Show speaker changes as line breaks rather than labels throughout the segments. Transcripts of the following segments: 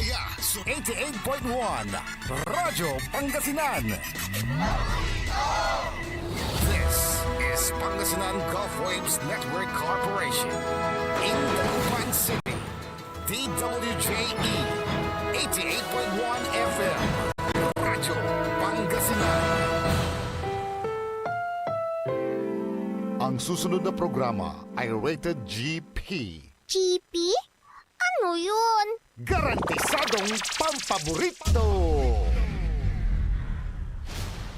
Maya, 88.1 Radyo Pangasinan. This is Pangasinan Gulf Waves Network Corporation. In Dagupan City, DWJE 88.1 FM Radyo Pangasinan. Ang susunod na programa ay rated GP.
GP? Ano yun?
Garantisadong pampaborito!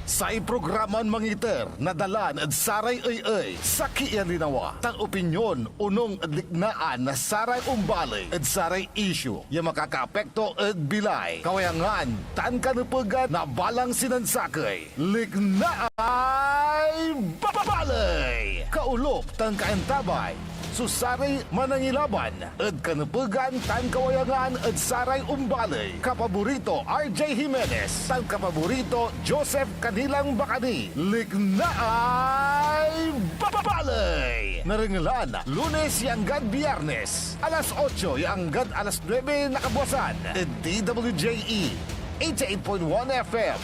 Sa iprograman mangiter, nadalan at saray ay sa kialinawa. Tang opinyon, unong adliknaan na saray umbalay at saray issue. Yung makakaapekto at bilay. Kawayangan, tan kanupugan na balang sinansakay. Liknaay babalay! Kaulok, tan kaentabay. Susaray manangilaban at kanupugan tan kawayangan at saray umbalay. Kapaborito RJ Jimenez, tan kapaborito Joseph Kanilang Bacani. Liknaay babalay! Naringalan, Lunes yanggad Biyernes, alas 8 yanggad alas 9 nakabuasan. At DWJE 88.1 FM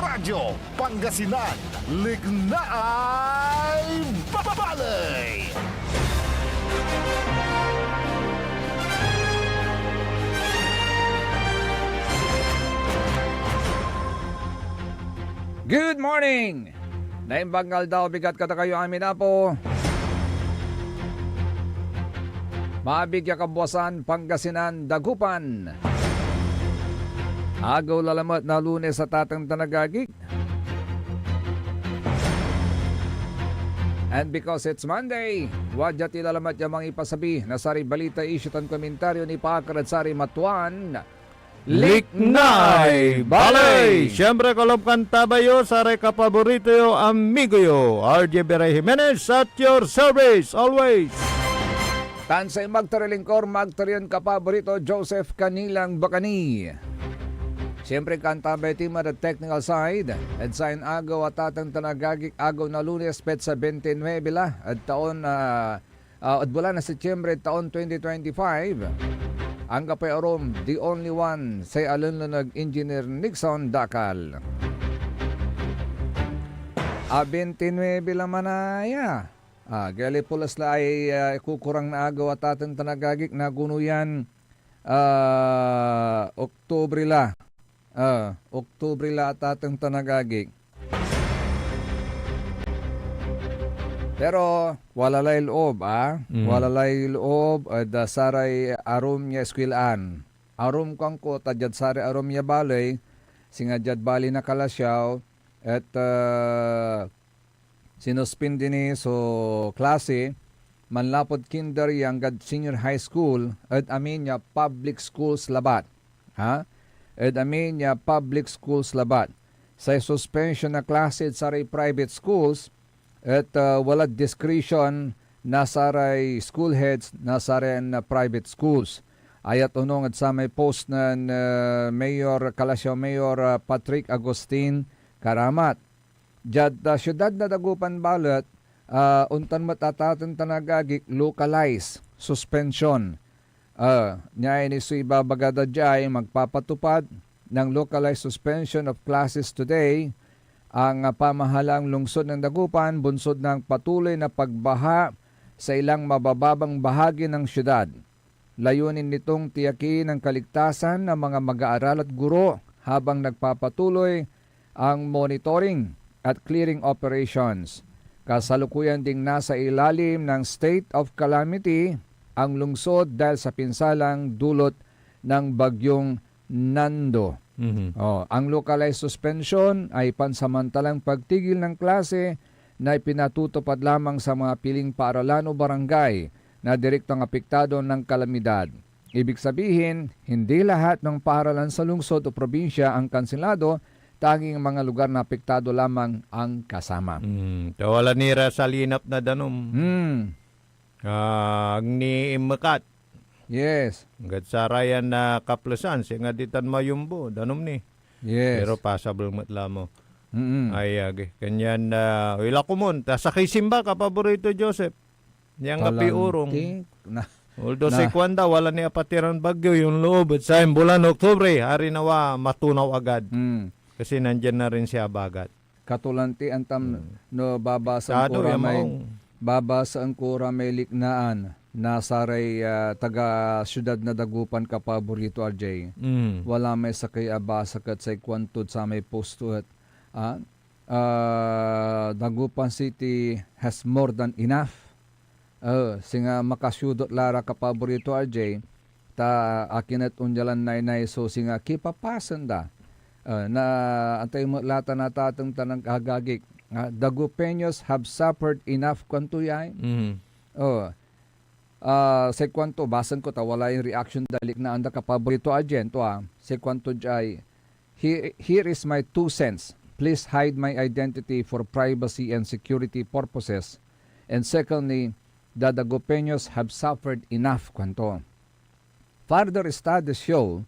Radyo Pangasinan. Liknaay babalay!
Good morning! Naimbangal daw bigat kata kayo amin na po. Mabigya kabuasan, Pangasinan, Dagupan. Agaw lalamat na Lunes sa tatang tanagagig. And because it's Monday, wadya tilalamat yamang ipasabi na sari balita issue tan komentaryo ni Pakarad Sari Matuan.
Liknaay Balay! Siyempre kalob kanta bayo, saray kapaborito yo, amigo yo, RJ Beray Jimenez at your service always.
Tansay magtarilingkor, magtarion kapaborito, Joseph Kanilang Bacani. Siyempre kanta bay team at technical side, at sign agaw at tatang tanagagik agaw na Lunes, petsa 29 la, at taon at bulan na Setyembre taon 2025. Ang kapay arom, the only one, say alunlunag Engineer Nixon Dakal. 29 lang manaya. Gali pulas la ay kukurang na agaw at ating tanagagik na gunuyan Oktubre la. Oktubre la at ating tanagagik. Pero walalay loob, walalay loob at saray arum niya eskwilaan. Arum kang ko, tadyad saray arum niya balay, singadyad bali na kalasyaw, at sinuspin din so klase, manlapod kinder yang gad senior high school, at amin niya public schools labat. At amin niya public schools labat. Sa suspension na klase at saray private schools, at wala discretion na saray school heads na saray na private schools. Ayat unong at sa may post na Mayor Kalasyaw, Mayor Patrick Agustin Karamat. Jad syudad na Dagupan Balat, untan matatatan tanagagik localize suspension. Nyay ni Sui Babagada Jai magpapatupad ng localized suspension of classes today. Ang pamahalang lungsod ng Dagupan, bunsod ng patuloy na pagbaha sa ilang mabababang bahagi ng syudad. Layunin nitong tiyakin ang kaligtasan ng mga mag-aaral at guro habang nagpapatuloy ang monitoring at clearing operations. Kasalukuyan ding nasa ilalim ng state of calamity ang lungsod dahil sa pinsalang dulot ng bagyong Nando. Ang localized suspension ay pansamantalang pagtigil ng klase na ipinatutupad lamang sa mga piling paaralan o barangay na direktang apektado ng kalamidad. Ibig sabihin, hindi lahat ng paaralan sa lungsod o probinsya ang kanselado, tanging mga lugar na apektado lamang ang kasama.
Wala nira sa linap na danom. Agni imakat.
Yes.
Hanggat sarayan na kaplasan, siya nga ditan mayumbo, danom ni.
Yes.
Pero passable matla mo. Ay, kanyan wala ko mon. Sa kay Simba, kapaborito Joseph. Yang api urong. Although
Na-
si Kwanda, wala ni apatiran bagyo yung loob. At sa bulan Oktubre, hari nawa matunaw agad.
Mm.
Kasi nandyan na rin siya bagat.
Katulanti antam no babasa
Sado,
ko
yamaw.
may babasa ang kura may liknaan na saray taga syudad na Dagupan kapaborito RJ. Wala may sakay abasa kat sa kwantod sa may posto at Dagupan City has more than enough. Singa makasyudot lara kapaborito RJ ta akinat unjalan nainay so singa kipapasan da. Na antay mo lata na tatang tanang kagagik. Dagupeños have suffered enough kwanto yay. Sa kwanto, basan ko ta, wala yung reaction dalik na anda kapaborito agento Sa kwanto jay, here is my 2 cents. Please hide my identity for privacy and security purposes. And secondly, the Dagupeños have suffered enough kwanto. Further studies show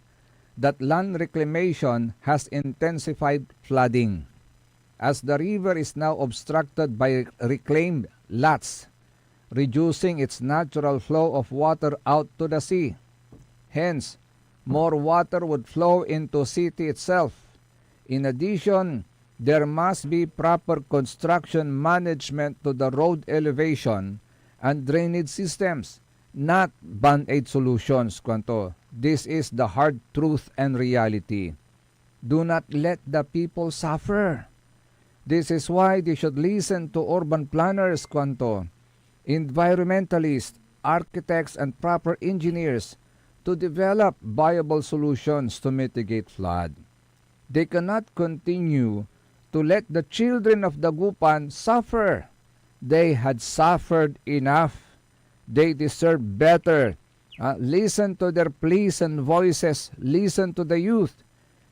that land reclamation has intensified flooding as the river is now obstructed by reclaimed lots, reducing its natural flow of water out to the sea. Hence, more water would flow into city itself. In addition, there must be proper construction management to the road elevation and drainage systems, not band-aid solutions, kwanto. This is the hard truth and reality. Do not let the people suffer. This is why they should listen to urban planners, kwanto, environmentalists, architects, and proper engineers to develop viable solutions to mitigate flood. They cannot continue to let the children of Dagupan suffer. They had suffered enough. They deserve better. Listen to their pleas and voices. Listen to the youth.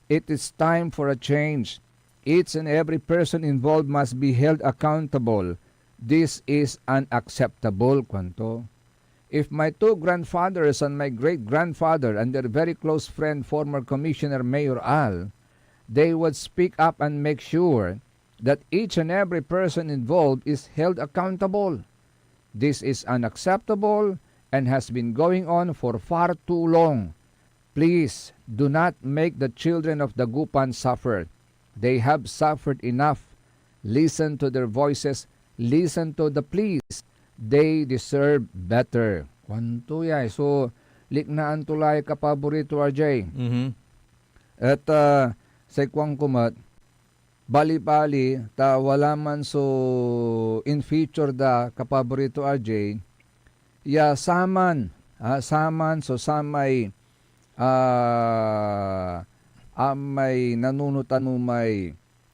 It is time for a change. Each and every person involved must be held accountable. This is unacceptable, kwanto. If my 2 grandfathers and my great-grandfather and their very close friend, former Commissioner Mayor Al, they would speak up and make sure that each and every person involved is held accountable. This is unacceptable and has been going on for far too long. Please do not make the children of Dagupan suffer. They have suffered enough. Listen to their voices. Listen to the pleas. They deserve better. Kwanto yay. So, liknaan tulay kapaborito RJ. At sa ikwang kumat, bali-bali, ta wala man so in future da kapaborito RJ, ya saman so samay amay nanunutan may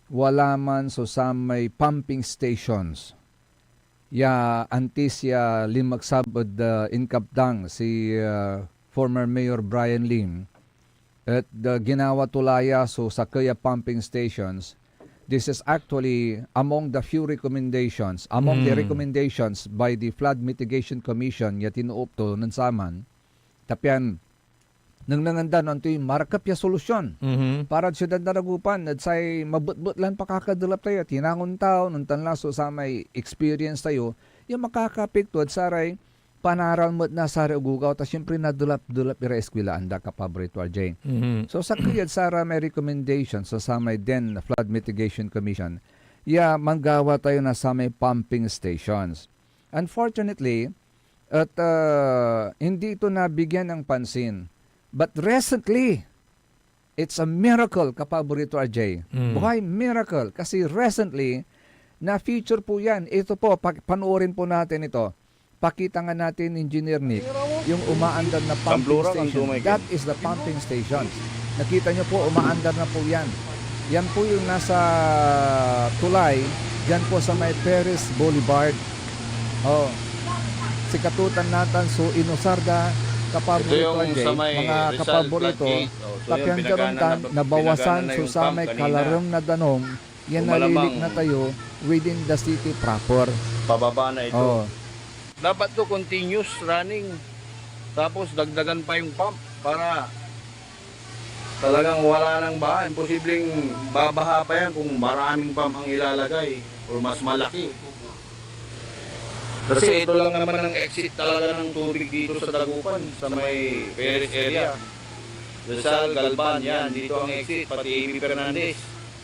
wala man so samay pumping stations. Ya antis ya limagsabod inkapdang si former Mayor Brian Lim at ginawa tulaya so sa kaya pumping stations. This is actually among the few recommendations, among the recommendations by the Flood Mitigation Commission ya tinuop to nansaman. Tapyan, nang nangandan ang yung markup ya solusyon. Para sa siyudad na Dagupan, at say mabutbut lang pakakadulap tayo, tinangon tao, nung tanlaso sa may experience tayo, yung makakapikto at saray, panaral mo na saray ugugaw, ta siyempre nadulap-dulap ira eskwela anda kapaborito RJ. So sa kiyad sara may recommendation sa samay den Flood Mitigation Commission, manggawa tayo na samay pumping stations. Unfortunately, at hindi ito nabigyan ng pansin. But recently, it's a miracle, kapaborito RJ. Why miracle? Kasi recently, na-feature po yan. Ito po, panoorin po natin ito. Pakita nga natin, Engineer Nick, yung umaandar na pumping station. That is the pumping station. Nakita nyo po, umaandar na po yan. Yan po yung nasa tulay, dyan po sa may Perez Boulevard. Sikatutan natin, so inusarda, kapaborito mga kapaborito, tapyan karontan, nabawasan so sa may kalarong na danong, yan nalilik na tayo within the city proper.
Pababa na ito. Dapat to continuous running. Tapos dagdagan pa yung pump para talagang wala nang baha. Imposibleng babaha pa yan kung maraming pump ang ilalagay or mas malaki. Kasi ito lang naman ang exit talaga ng tubig dito sa Dagupan, sa may Perez area. Rizal, Galban, yan. Dito ang exit, pati A.B. Fernandez.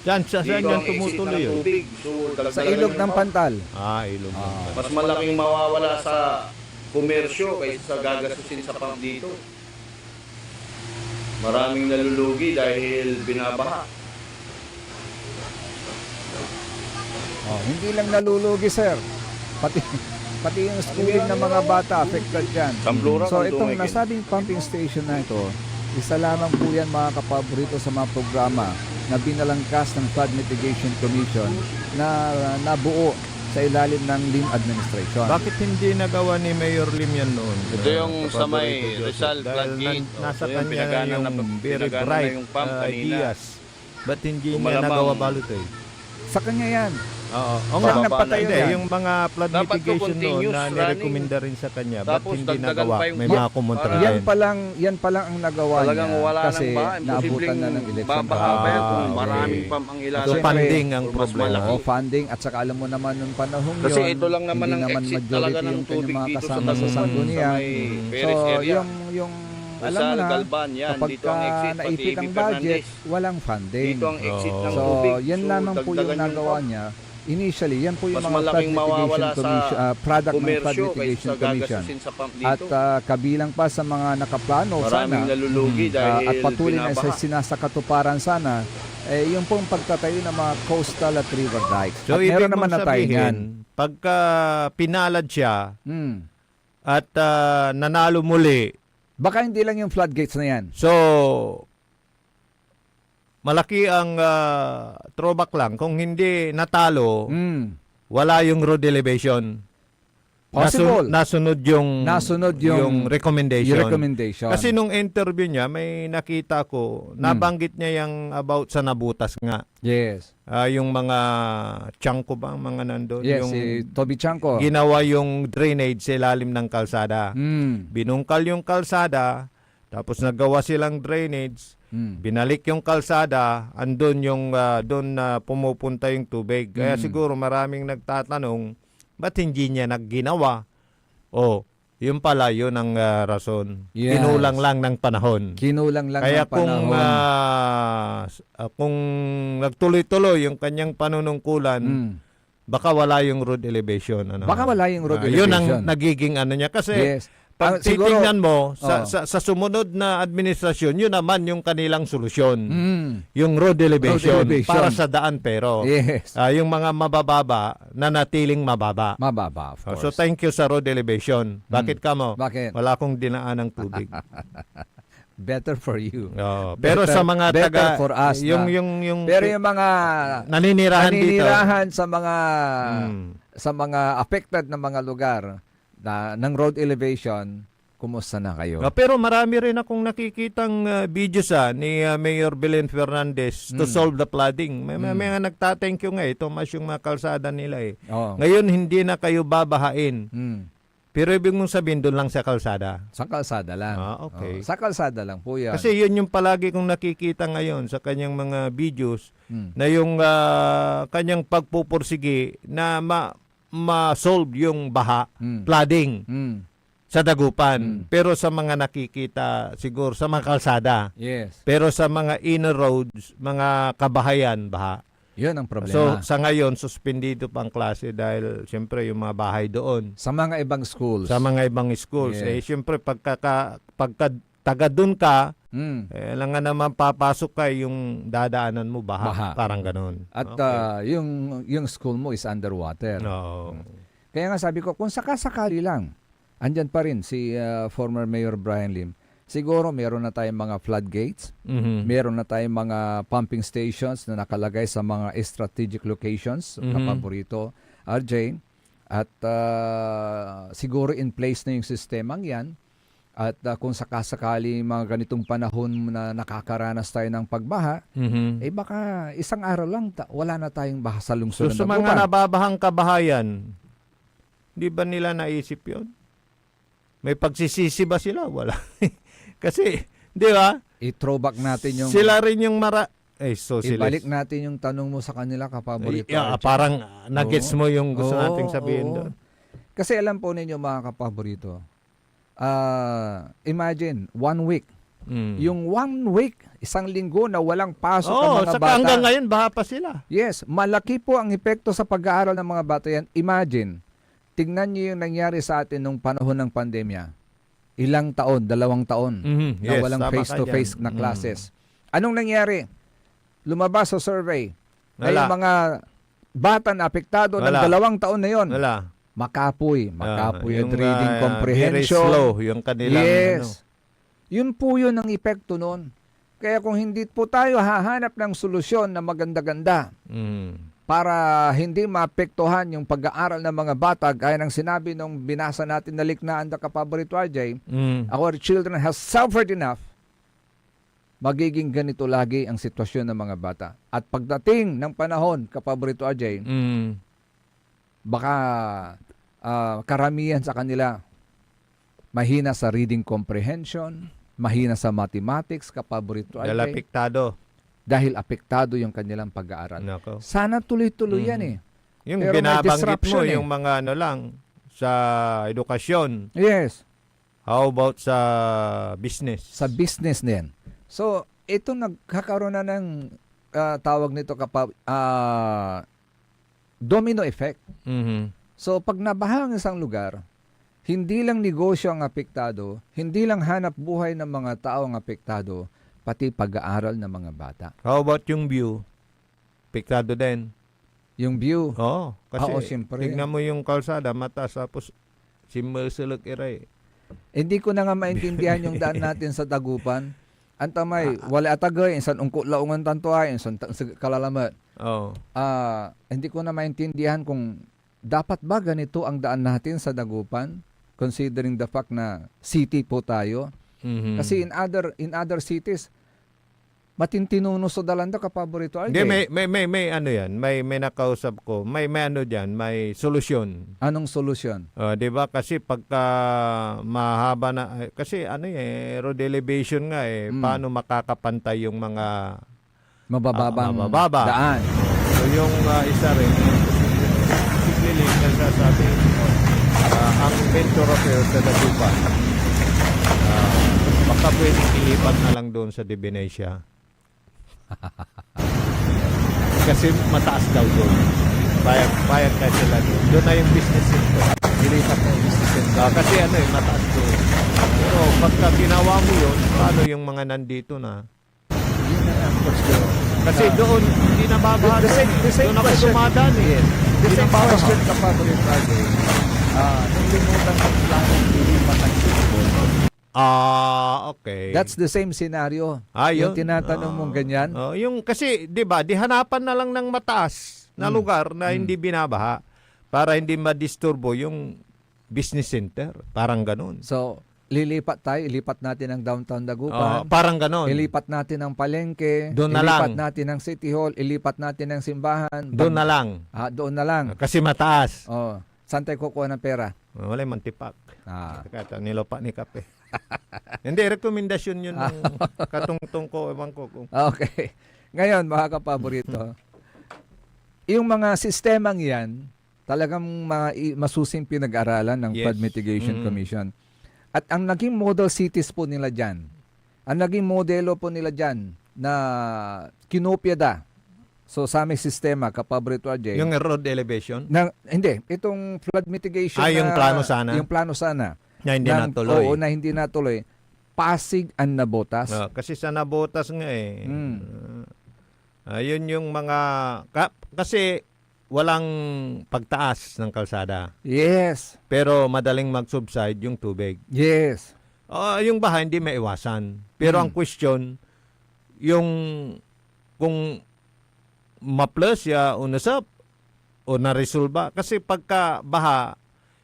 Saan
Dito
yan
ang exit
tumutuloy
ng
yun?
tubig. So,
Sa
dagdagan
ilog
yung
ng
pump.
Pantal.
Ilog.
Mas malaking mawawala sa komersyo kaysa sa gagastusin sa pump dito. Maraming nalulugi dahil binabaha.
Hindi lang nalulugi, sir. Pati yung schooling ng mga bata affected yan.
Samplura,
So
kung
itong
tumigil.
nasabing pumping station na ito, isa lamang po yan mga kapaborito sa mga programa na binalangkas ng Flood Mitigation Commission na nabuo sa ilalim ng Lim Administration.
Bakit hindi nagawa ni Mayor Lim yan noon?
Ito yung sa may
Kapaborito Joseph.
Rizal
Dahil
floodgate.
nasa
Ito yung
kanya
pinagana
yung
na-
very
pinagana na
bright
yung pump kanina.
ideas. Ba't hindi
Kung
niya
malamang-
nagawa balot eh?
Sa kanya yan.
Oo. O
Siya
nga,
nagpatayo
hindi,
yan.
yung mga flood
Dapat to
mitigation noon
continuous
na
running.
nirekomenda rin sa kanya, ba't
Tapos
hindi
dagdagan
nagawa?
pa yung
May
pump
mga kumontra
para-
Yan
din.
pa lang ang nagawa
Talagang
niya
wala
kasi
ng baha.
naabutan
Imposibleng
na ng election.
babaha pa yan kung
okay.
maraming pump ang
So,
ilalagay.
funding ang
Or mas
problema.
malaki.
Oo, funding at saka alam mo naman nung panahon yun,
Kasi ito lang naman
hindi
ang
naman
exit
majority
talaga ng
yung kanyang
tubig
mga
dito sa
kasama sa
Dagupan,
sanggunian.
sa may Perez
So,
area.
yung alam mo
Rizal,
na,
Galban, yan.
kapag
Dito ang exit, pati
naipit
A.B.
ang budget,
Fernandez.
walang funding.
Dito ang exit ng
So,
tubig.
yan
So,
lamang po yung
dagdagan
nagawa
pump.
niya. Initially, yan po yung
Mas
mga Flood
malaking mawawala
Mitigation
sa
Commission, product ng Flood
komersyo kaysa
Mitigation
sa
Commission.
gagastusin sa pump
At
dito.
kabilang pa sa mga nakaplano
Maraming
sana,
nalulugi dahil
at patuloy na
binabaha.
sinasakatuparan sana, yung pong pagtatayo ng mga coastal at river dikes.
So,
at
ibig
meron
mong
naman na tayo
sabihin,
yan.
pagka pinalad siya
Hmm.
at nanalo muli,
Baka hindi lang yung floodgates na yan.
so malaki ang throwback lang. Kung hindi natalo,
Hmm.
wala yung road elevation.
Possible.
Nasunod
Nasunod yung
recommendation.
Yung recommendation.
Kasi nung interview niya, may nakita ko, nabanggit niya yung about sa nabutas nga.
Yes.
Yung mga Chanko ba, mga nandun?
Yes,
yung
si Toby Chanko.
ginawa yung drainage sa ilalim ng kalsada.
Hmm.
Binungkal yung kalsada, tapos nagawa silang drainage,
Hmm.
binalik yung kalsada, andun yung doon na pumupunta yung tubig. Kaya siguro maraming nagtatanong, ba't hindi niya nagginawa? Yun pala, yun ang rason.
Yes.
Kinulang lang ng panahon.
Kinulang lang
Kaya
ng panahon.
kung nagtuloy-tuloy yung kanyang panunungkulan,
Hmm.
baka wala yung road elevation. Ano?
Baka wala yung road
Yun
elevation.
ang nagiging ano niya. Kasi
Yes.
pag
Siguro-
titingnan mo, sa,
Oo.
sa sumunod na administrasyon, yun naman yung kanilang solusyon.
Hmm.
Yung road elevation,
elevation.
para sa daan pero.
Yes.
Yung mga mabababa, nanatiling mababa.
Mababa, of course.
So thank you sa road elevation. Bakit ka mo?
Bakit?
Wala akong dinaan ng tubig.
Better for you.
Pero
Better-
sa mga
better
taga
for us
yung
na.
yung
Pero yung mga naninirahan sa mga
Mm.
sa mga affected na mga lugar ng road elevation, kumusta na kayo?
Pero marami rin akong nakikitang videos ni Mayor Belen Fernandez to solve the flooding. May mga nagta-thank you nga tumas yung mga kalsada nila eh.
Oh.
Ngayon hindi na kayo babahain.
Hmm.
Pero ibig mong sabihin doon lang sa kalsada.
Sa kalsada lang.
Okay.
Oh, sa kalsada lang po yan.
Kasi yun yung palagi kong nakikita ngayon sa kanyang mga videos
Hmm.
na yung kanyang pagpupursige na ma-solve yung baha, flooding
Hmm.
sa Dagupan. Pero sa mga nakikita siguro sa mga kalsada.
Yes.
Pero sa mga inner roads, mga kabahayan, baha.
Yun ang problema.
So sa ngayon, suspendido pa ang klase dahil siyempre yung mga bahay doon.
sa mga ibang schools.
Sa mga ibang schools.
Yes.
Siyempre pagka taga doon ka,
Hmm.
lang nga naman papasok ka yung dadaanan mo baha.
Baha.
Parang ganun.
At
Okay.
yung school mo is underwater.
No.
Kaya nga sabi ko, kung sakasakali lang, andyan pa rin si former Mayor Brian Lim. Siguro meron na tayong mga floodgates,
Mhm.
meron na tayong mga pumping stations na nakalagay sa mga strategic locations na paborito, RJ. At siguro in place na yung sistemang yan. At kung sakasakali mga ganitong panahon na nakakaranas tayo ng pagbaha,
Mhm.
baka isang araw lang, wala na tayong baha sa
So
lungsod
sa
ng
mga
Dagupan.
nababahang kabahayan, di ba nila naisip yun? May pagsisisi ba sila? Wala. Kasi, di ba?
I-throwback natin yung...
Sila rin yung sila.
Ibalik natin yung tanong mo sa kanila, kapaborito. RJ.
Parang nuggets mo yung gusto
Oo,
nating sabihin
oo.
doon.
Kasi alam po ninyo mga kapaborito, imagine, 1 week. Yung 1 week, isang linggo na walang pasok ang mga
saka
bata.
hanggang ngayon, baha pa sila.
Yes, malaki po ang epekto sa pag-aaral ng mga bata yan. Imagine, tignan niyo yung nangyari sa atin nung panahon ng pandemya. Ilang taon, 2 taon na
Yes,
walang
tama ka
face-to-face
dyan.
na classes. Anong nangyari? Lumabas sa survey na
Wala.
yung mga bata na apektado ng
Wala.
2 taon na yon,
Wala.
makapoy at reading
Very
comprehension.
slow yung kanilang
Yes. Yun po yun ang epekto nun. Kaya kung hindi po tayo hahanap ng solusyon na maganda-ganda para hindi maapektuhan yung pag-aaral ng mga bata, gaya ng sinabi nung binasa natin na liknaan na kapaborito RJ, our children has suffered enough, magiging ganito lagi ang sitwasyon ng mga bata. At pagdating ng panahon, kapaborito RJ, baka karamihan sa kanila mahina sa reading comprehension, mahina sa mathematics, kapaborito
Dahil
RJ,
apektado.
dahil apektado yung kanilang pag-aaral.
Nako.
Sana tuloy-tuloy yan eh.
Yung
Pero may
binabanggit
disruption
mo,
eh.
yung mga ano lang, sa edukasyon.
Yes,
How about sa business?
sa business din. So, ito nagkakaroon na ng tawag nito domino effect. So, pag nabaha ang isang lugar, hindi lang negosyo ang apektado, hindi lang hanap buhay ng mga tao ang apektado, pati pag-aaral ng mga bata.
How about yung view? Apektado din.
Yung view,
Oo. Kasi
Oo, siyempre.
tignan mo yung kalsada, mataas, tapos simmersilog iray.
hindi ko na nga maintindihan yung daan natin sa Dagupan. Antamay, wala atagay, insan ungkot laungan tanto ay, insan kalalamat.
Oo.
Hindi ko na maintindihan kung dapat ba ganito ang daan natin sa Dagupan, considering the fact na city po tayo. Kasi in other cities, matintinuno sa dalanda kapaborito ay.
Hindi, may ano yan, may nakausap ko, may ano diyan, may solusyon.
Anong solusyon?
'Di ba? Kasi pagka mahaba na kasi ano road elevation nga paano makakapantay yung mga
Mabababang
mababa.
daan.
So yung isa rin, basically nagsasabi ang Ventura Fair sa Dagupan, baka pwedeng ilipat na lang doon sa Divinesia. Kasi mataas daw doon. Payag ka sila doon. Doon na yung business center.
Dilipat na yung business center.
Kasi mataas doon. Pero pagka ginawa mo yun, paano yung mga nandito na?
Yun na ang question.
Kasi doon, hindi na babahan.
The same
Doon ako
question.
dumadaan
Yes. The same
Binabaha.
question kapaborito ay. Nung limutan ng planong dilipat ng football.
Okay.
That's the same scenario.
Yun.
Yung tinatanong mong ganyan.
Yung kasi, 'di ba, di hanapan na lang ng mataas na lugar na hindi binabaha para hindi madisturbo yung business center. Parang ganun.
So, ilipat natin ang downtown Dagupan.
Parang ganun.
Ilipat natin ang palengke.
Doon na
ilipat
lang.
natin ang City Hall. Ilipat natin ang simbahan.
Doon na lang.
Doon na lang.
Kasi mataas.
Saan tayo kukuha ng pera?
Wala yung mantipak.
Ah.
Nilopa ni kape. Hindi, rekomendasyon yun ng katungtong ko. Ewan ko kung
Okay. Ngayon, mga kapaborito, yung mga sistemang yan, talagang mga masusing pinag-aralan ng
Yes.
Flood Mitigation Commission. At ang naging model cities po nila dyan, ang naging modelo po nila dyan na kinopya da. So sa aming sistema, kapaborito RJ,
yung road elevation
hindi, itong flood mitigation
yung plano sana.
Yung plano sana.
na hindi natuloy.
Oo, na hindi natuloy. Pasig ang Nabotas.
Kasi sa Nabotas nga yun yung mga kasi walang pagtaas ng kalsada.
Yes.
Pero madaling mag-subside yung tubig.
Yes.
Yung baha hindi maiwasan. Pero ang question, yung kung ma-plus ya o nasap o na-resolve kasi pagka baha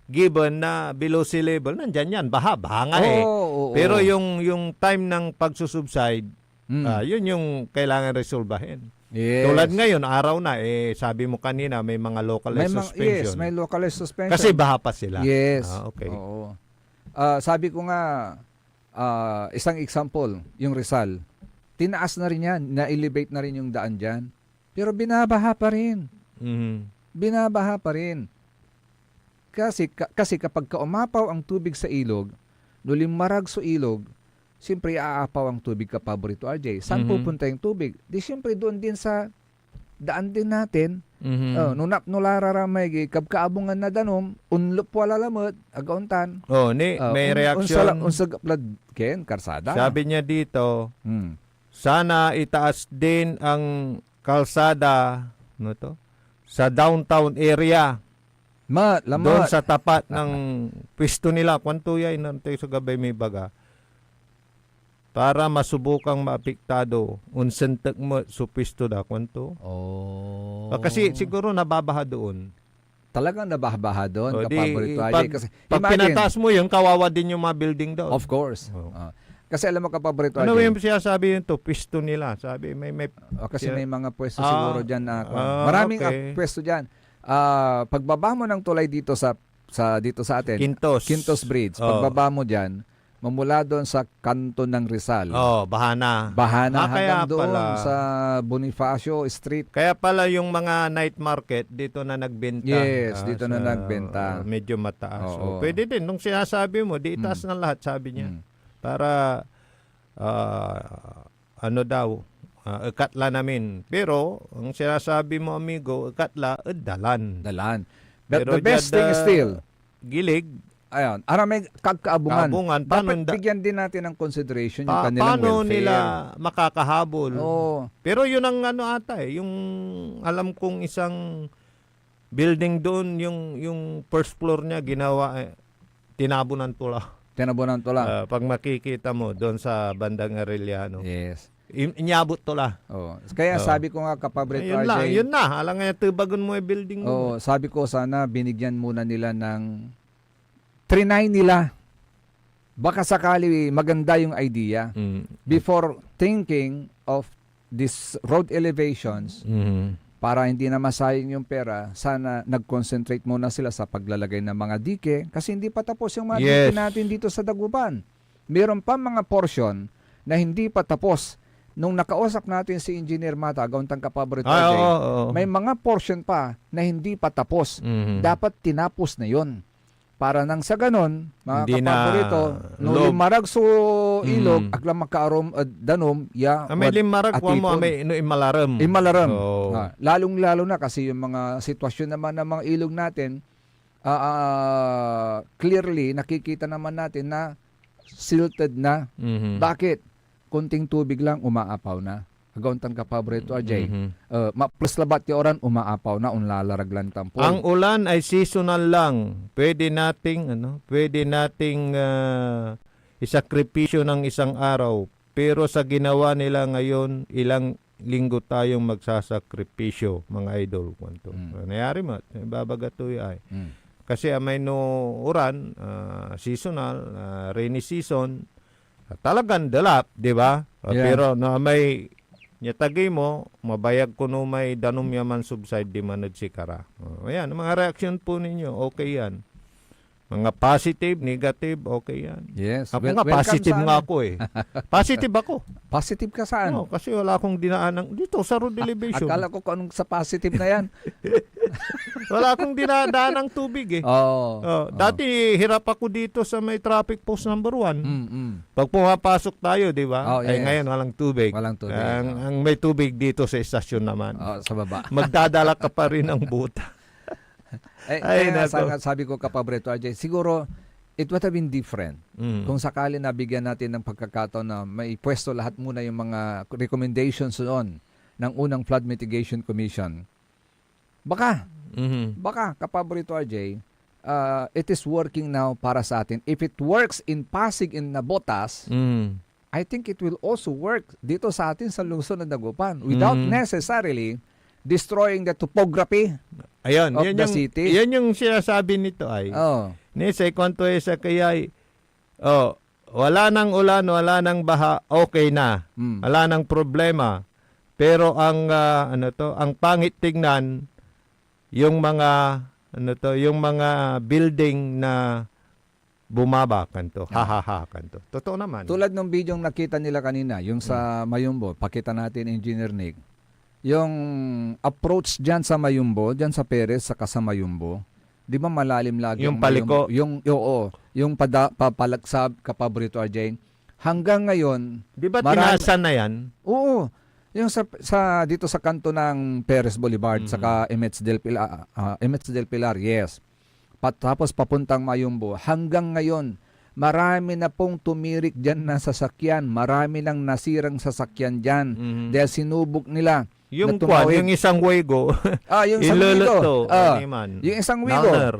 given na below sea level nandyan yan baha nga
Oo.
pero yung time ng pagsusubside yun yung kailangan resolbahin.
Yes.
Tulad ngayon araw na sabi mo kanina may mga localized suspension.
Yes, may localized suspension.
Kasi baha pa sila.
Yes.
Okay.
Oo. Sabi ko nga, isang example, yung Rizal. Tinaas na rin yan, na-elevate na rin yung daan dyan. Pero binabaha pa rin.
Mhm.
Binabaha pa rin. Kasi kapag umapaw ang tubig sa ilog, nulimarag sa ilog, siyempre aapaw ang tubig ka paborito RJ. Saan pupunta yung tubig? Di siyempre doon din sa daan din natin. Nunap nulararamay kabkaabungan na danom, unlop wala lamot, agauntan.
May reaksyon.
Unsag aplad ken karsada.
Sabi niya dito, sana itaas din ang kalsada sa downtown area. Doon sa tapat ng pwesto nila. Kwanto yan, nantay sa gabay may baga. Para masubukang maapektado. Unsentek mo sa pwesto da. Kwanto? Kasi siguro nababaha doon.
Talagang nababaha doon. Kasi
pag pinataas mo yun, kawawa din yung mga building doon.
Of course. Kasi alam mo kapaborito
ano yung siya sabi yun to? Pwesto nila. Sabi,
kasi may mga pwesto siguro dyan na maraming pwesto dyan. Pagbaba mo ng tulay dito sa atin, Quintos Bridge, pagbaba mo dyan, mamula doon sa kanto ng Rizal.
Bahana.
Hanggang doon sa Bonifacio Street.
Kaya pala yung mga night market dito na nagbenta.
Yes, dito na nagbenta.
Medyo mataas. Pwede din. Nung sinasabi mo, di itaas ng lahat, sabi niya. Para, ikatla namin. Pero, ang sinasabi mo, amigo, ikatla, dalan.
But the best thing is still,
gilig.
Ayun, may kagkaabungan.
Dapat
bigyan din natin ng consideration yung kanilang
paano
welfare.
nila makakahabol? Pero yun ang yung alam kong isang building doon, yung first floor niya ginawa, tinabunan tula. Pag makikita mo doon sa bandang Arellano.
Yes.
Inyabot tula.
Kaya sabi ko nga kapaborito RJ.
Yun na. Alam nga tubagon mo yung building mo.
Sabi ko sana binigyan muna nila ng trinay nila. Baka sakali maganda yung idea. Before thinking of these road elevations, para hindi na masayang yung pera, sana nag-concentrate muna sila sa paglalagay ng mga dike kasi hindi pa tapos yung mga dike natin dito sa Dagupan. Meron pa mga portion na hindi pa tapos. Nung nakausap natin si Engineer Mata, Gauntang Kapaborito RJ, may mga portion pa na hindi pa tapos. Dapat tinapos na yon. Para nang sa ganon, mga kapaborito, nung limarag so ilog, aglang makaarom danom,
may limarag ko mo, may imalaram.
Lalong-lalo na kasi yung mga sitwasyon naman ng mga ilog natin, clearly nakikita naman natin na silted na. Bakit? Kunting tubig lang, umaapaw na. Agauntang Kapaborito RJ. Plus labat yung oran, umaapaw na, unlalarag lang tampon.
Ang ulan ay seasonal lang. Pwede nating isakripisyo ng isang araw. Pero sa ginawa nila ngayon, ilang linggo tayong magsasakripisyo, mga idol. Nangyari mo, babagatoy ay. Kasi may uran, seasonal, rainy season, talagang dalap, di ba? Pero may nyatagay mo, mabayag ko no may danom yaman subside di manad sikara. Ayan, mga reaction po ninyo, okay yan. Mga positive, negative, okay yan.
Yes.
Ako nga, positive nga ako eh. Positive ako.
Positive ka saan?
Kasi wala akong dinaan dito sa road elevation.
Akala ko kung anong sa positive na yan.
Wala akong dinadaan ng tubig eh. Dati hirap ako dito sa may traffic post number 1. Pag pumapasok tayo, di ba? Ngayon walang tubig. Ang may tubig dito sa estasyon naman.
Sa baba.
Magdadala ka pa rin ng buta.
Sabi ko kapaborito RJ, siguro it would have been different kung sakali nabigyan natin ng pagkakataon na may pwesto lahat muna yung mga recommendations noon ng unang Flood Mitigation Commission. Baka kapaborito RJ, it is working now para sa atin. If it works in Pasig and Nabotas, I think it will also work dito sa atin sa lungsod ng Dagupan without necessarily destroying the topography of the city.
Yan yung sinasabi nito ay. Nisay kwanto sa kaya wala nang ulan, wala nang baha, okay na. Wala nang problema. Pero ang ang pangit tingnan yung mga yung mga building na bumaba kanto. Kanto. Totoo naman.
Tulad ng video nakita nila kanina, yung sa Mayumbo, pakita natin Engineer Nick. Yung approach dyan sa Mayumbo, dyan sa Perez, saka sa Mayumbo, Di ba malalim lagi
Yung paliko?
yung papalagsab, Kapaborito RJ. Hanggang ngayon,
Di ba
marami-
tinasan na yan?
oo, yung sa dito sa kanto ng Perez Boulevard saka Emets del Pilar, yes. Tapos papuntang Mayumbo, hanggang ngayon marami na pong tumirik diyan na sasakyan, marami nang nasirang sasakyan diyan dahil sinubok nila.
Yung
na tumawid.
yung isang Wego,
Yung isang Wigo.
iluluto.
Yung isang Wigo.
Nalner.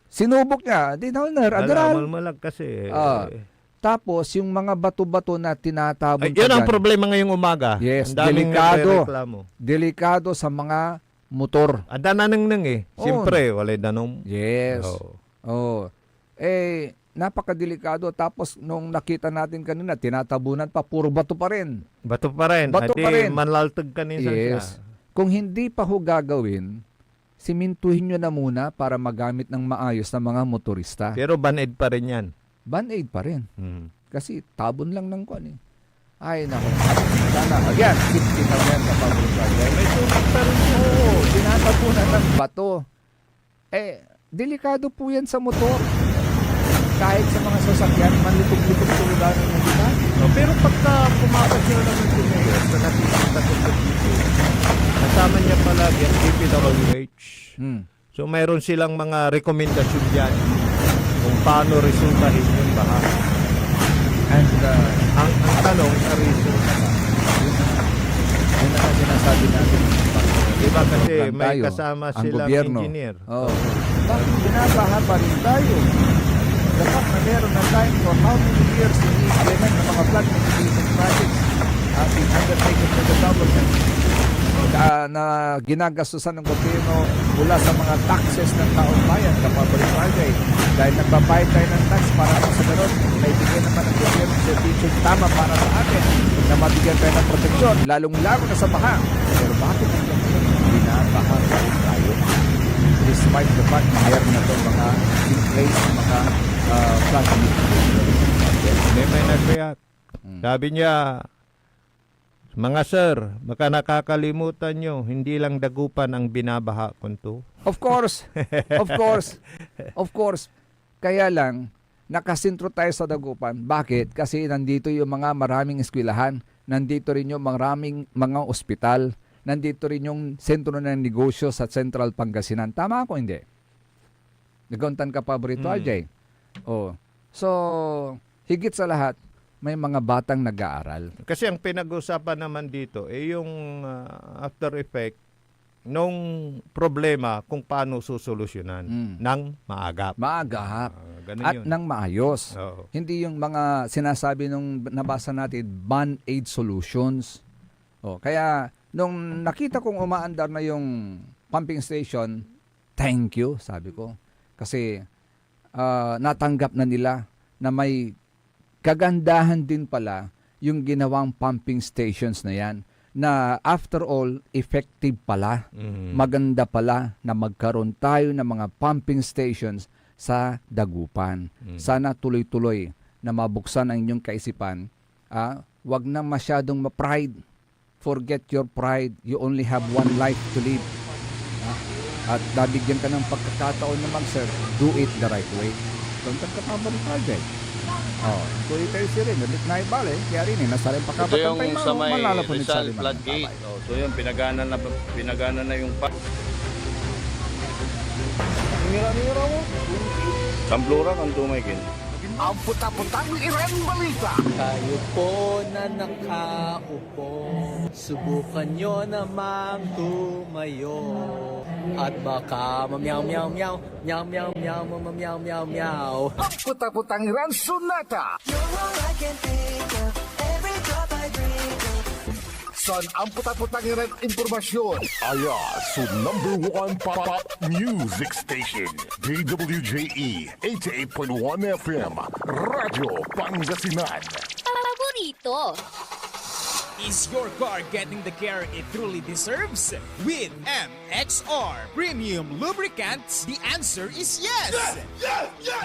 Sinubok niya, di Nalner, Adral.
Malmalag kasi.
Tapos yung mga bato-bato na tinatabon
Yun ang
dyan,
problema ngayong umaga.
Yes,
Ang daming
delikado.
nagrereklamo.
delikado sa mga motor.
Ang dananang eh.
Oo.
Siyempre, walay danom.
Yes.
Oo.
Oh. Napakadelikado. Tapos nung nakita natin kanina, tinatabunan pa, puro bato pa rin.
Bato pa rin.
Bato pa rin.
Manlaltag ka minsan
Yes.
siya.
Kung hindi pa ho gagawin, simintuhin nyo na muna para magamit ng maayos ng mga motorista.
Pero band-aid pa rin yan.
Band-aid pa rin.
Hmm.
Kasi tabon lang ng kwan eh. Ay, nako. Sana, again, 50% na paborito.
May tubig pa rin siya.
Oo, tinatapunan ng bato. Delikado po yan sa motor. Kahit sa mga sasakyan, manlitog-litog sa lugar ng mga.
Pero pagka pumapas siya naman si Mayor sa nakikita ko sa video, kasama niya palagi ang DPWH. So mayroon silang mga rekomendasyon dyan kung paano resultahin yung baha.
And
Ang tanong, sa resulta ba?
yun na sinasabi natin.
Diba kasi
Program
may
tayo,
kasama
ang
silang
gobyerno.
engineer.
Oh. Bakit binabaha pa rin tayo? Dapat na meron na time for how many years ini-implement ng mga flood mitigation projects being undertaken by the government na ginagastusan ng gobyerno mula sa mga taxes ng taong bayan, Kapaborito RJ. Dahil nagbabayad tayo ng tax para sa ganun, may bigyan naman ng gobyerno ng servisyo tama para sa atin na mabigyan tayo ng proteksyon, lalong-lalo na sa baha. Pero bakit ang ganun? Binabaha pa rin tayo? Despite the fact na meron na ito mga in place mga flood mitigation.
May nag-react. Sabi niya, mga sir, baka nakakalimutan nyo, hindi lang dagupan ang binabaha kunto.
Of course. Of course. Kaya lang, nakasintro tayo sa Dagupan. Bakit? Kasi nandito yung mga maraming eskwelahan, nandito rin yung maraming mga ospital, nandito rin yung sentro ng negosyo sa Central Pangasinan. Tama ako, hindi? Naguntan ka, Paborito RJ. Oh. So, higit sa lahat, may mga batang nag-aaral.
Kasi ang pinag-usapan naman dito yung after effect nung problema kung paano susolusyonan ng maagap.
Maagap.
Ganun
At
yun.
ng maayos.
Oo.
Hindi yung mga sinasabi nung nabasa natin, band-aid solutions. Kaya, nung nakita kong umaandar na yung pumping station, thank you, sabi ko. Kasi, natanggap na nila na may kagandahan din pala yung ginawang pumping stations na yan na after all, effective pala. Maganda pala na magkaroon tayo ng mga pumping stations sa Dagupan. Sana tuloy-tuloy na mabuksan ang inyong kaisipan. Wag na masyadong ma-pride. Forget your pride. You only have one life to live. At nabigyan ka ng pagkakataon naman, sir, do it the right way. Don't ka pa ba rin tuloy tayo si rin, ulit na ibalik, kaya rin, nasa rin
Ito
pakapatang
yung
tayo,
sa may
malalapan din sa
Rizal
limang
floodgate.
tabay.
So yun, pinagana na yung pa. Mira mo. Samplura kang tumaykin.
Ang puta-putang Iran Balita.
Tayo po na nakaupo, subukan nyo namang tumayo. At baka mamyaw-meow-meow, meow-meow-meow, mamyaw-meow-meow.
Ang puta-putang Iran Sonata. Son, ang puta-putang Iran impormasyon. Sa number 1 pop music station. DWJE 88.1 FM. Radyo Pangasinan.
Paborito.
Is your car getting the care it truly deserves? With MXR Premium Lubricants, the answer is yes!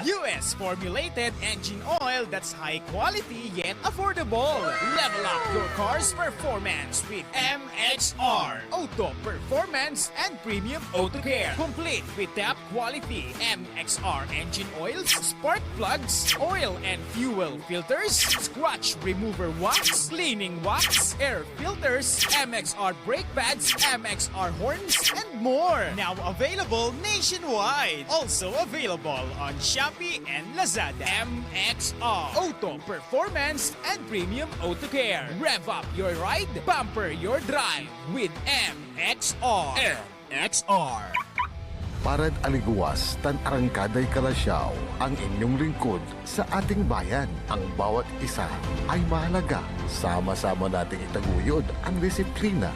US formulated engine oil that's high quality yet affordable. Level up your car's performance with MXR Auto Performance and Premium Auto Care. Complete with top quality MXR engine oils, spark plugs, oil and fuel filters, scratch remover wax, cleaning wax, air filters, MXR brake pads, MXR horns, and more. Now available nationwide. Also available on Shopee and Lazada. MXR Auto Performance and Premium Auto Care. Rev up your ride, bumper your drive with MXR. MXR.
Parad aliguas, tan arangkaday kalasyaw, ang inyong lingkod sa ating bayan. Ang bawat isa ay mahalaga. Sama-sama nating itaguyod ang disiplina,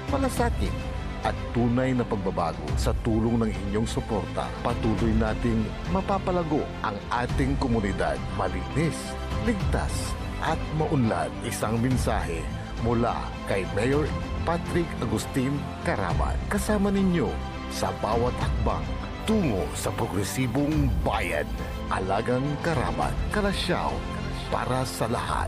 malasakit, at tunay na pagbabago. Sa tulong ng inyong suporta, patuloy nating mapapalago ang ating komunidad. Malinis, ligtas, at maunlad. Isang mensahe mula kay Mayor Patrick Agustin Caraman. Kasama ninyo sa bawat hakbang tungo sa progresibong bayan. Alagang Caraman, Kalasyaw, para sa lahat.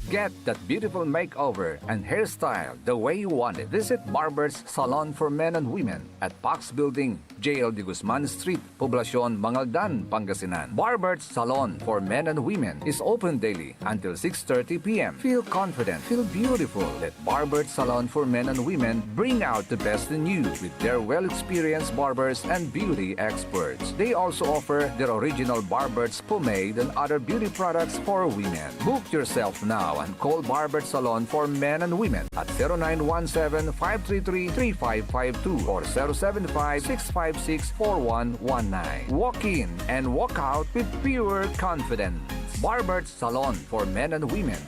Get that beautiful makeover and hairstyle the way you want it. Visit Barber's Salon for Men and Women at Pax Building, JL de Guzman Street, Poblacion, Mangaldan, Pangasinan. Barber's Salon for Men and Women is open daily until 6:30 p.m. Feel confident, feel beautiful. Let Barber's Salon for Men and Women bring out the best in you with their well-experienced barbers and beauty experts. They also offer their original Barber's pomade and other beauty products for women. Book yourself now and call Barber Salon for Men and Women at 0917-533-3552 or 075-656-4119. Walk in and walk out with pure confidence. Barber Salon for Men and Women.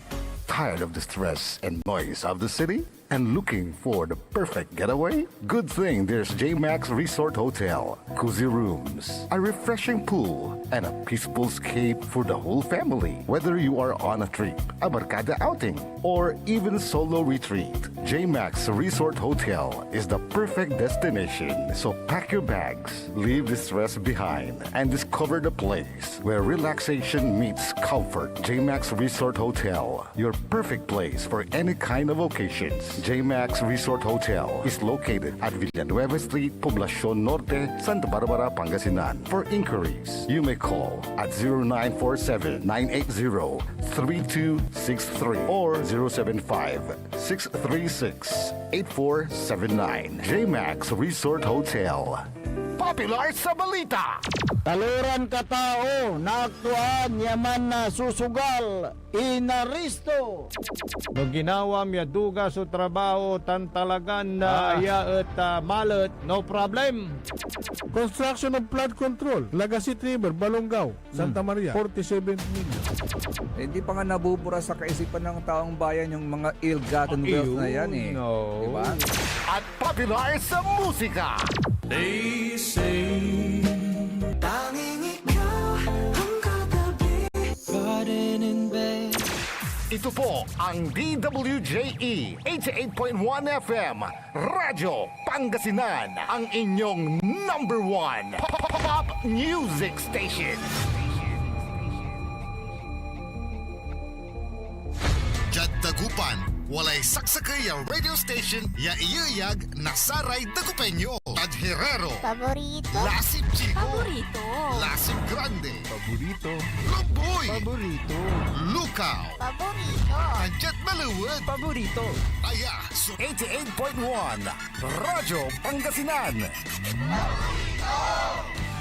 Tired of the stress and noise of the city? And looking for the perfect getaway? Good thing there's J-Max Resort Hotel. Cozy rooms, a refreshing pool, and a peaceful escape for the whole family. Whether you are on a trip, a barkada outing, or even solo retreat, J-Max Resort Hotel is the perfect destination. So pack your bags, leave the stress behind, and discover the place where relaxation meets comfort. J-Max Resort Hotel, your perfect place for any kind of occasions. J-Max Resort Hotel is located at Villanueva Street, Poblacion Norte, Santa Barbara, Pangasinan. For inquiries, you may call at 0947-980-3263 or 075-636-8479. J-Max Resort Hotel. Popular sa balita!
Taluran ka tao, naaktuan, yaman na susugal, inaristo.
No ginawa miya duga sa trabaho tan talagan na iya at malat, no problem.
Construction of flood control, Lagasit River, Balongaw, Santa Maria, 47 million.
Hindi pa nga nabubura sa kaisipan ng taong bayan yung mga ill-gotten wealth na yan eh.
No.
Diba?
At popular sa musika! Ito po ang DWJE 88.1 FM Radyo Pangasinan, ang inyong number one pop music station. Jad Dagupan, walay saksakay a radio station ya iyayag nasaray Dagupeño. Tad Herrero,
Paborito.
Lasip Chico,
Paborito.
Lasip Grande,
Paborito.
Lomboy,
Paborito.
Lukaw,
Paborito.
Tanjat Maluwag,
Paborito.
Aya, so 88.1 Radyo Pangasinan.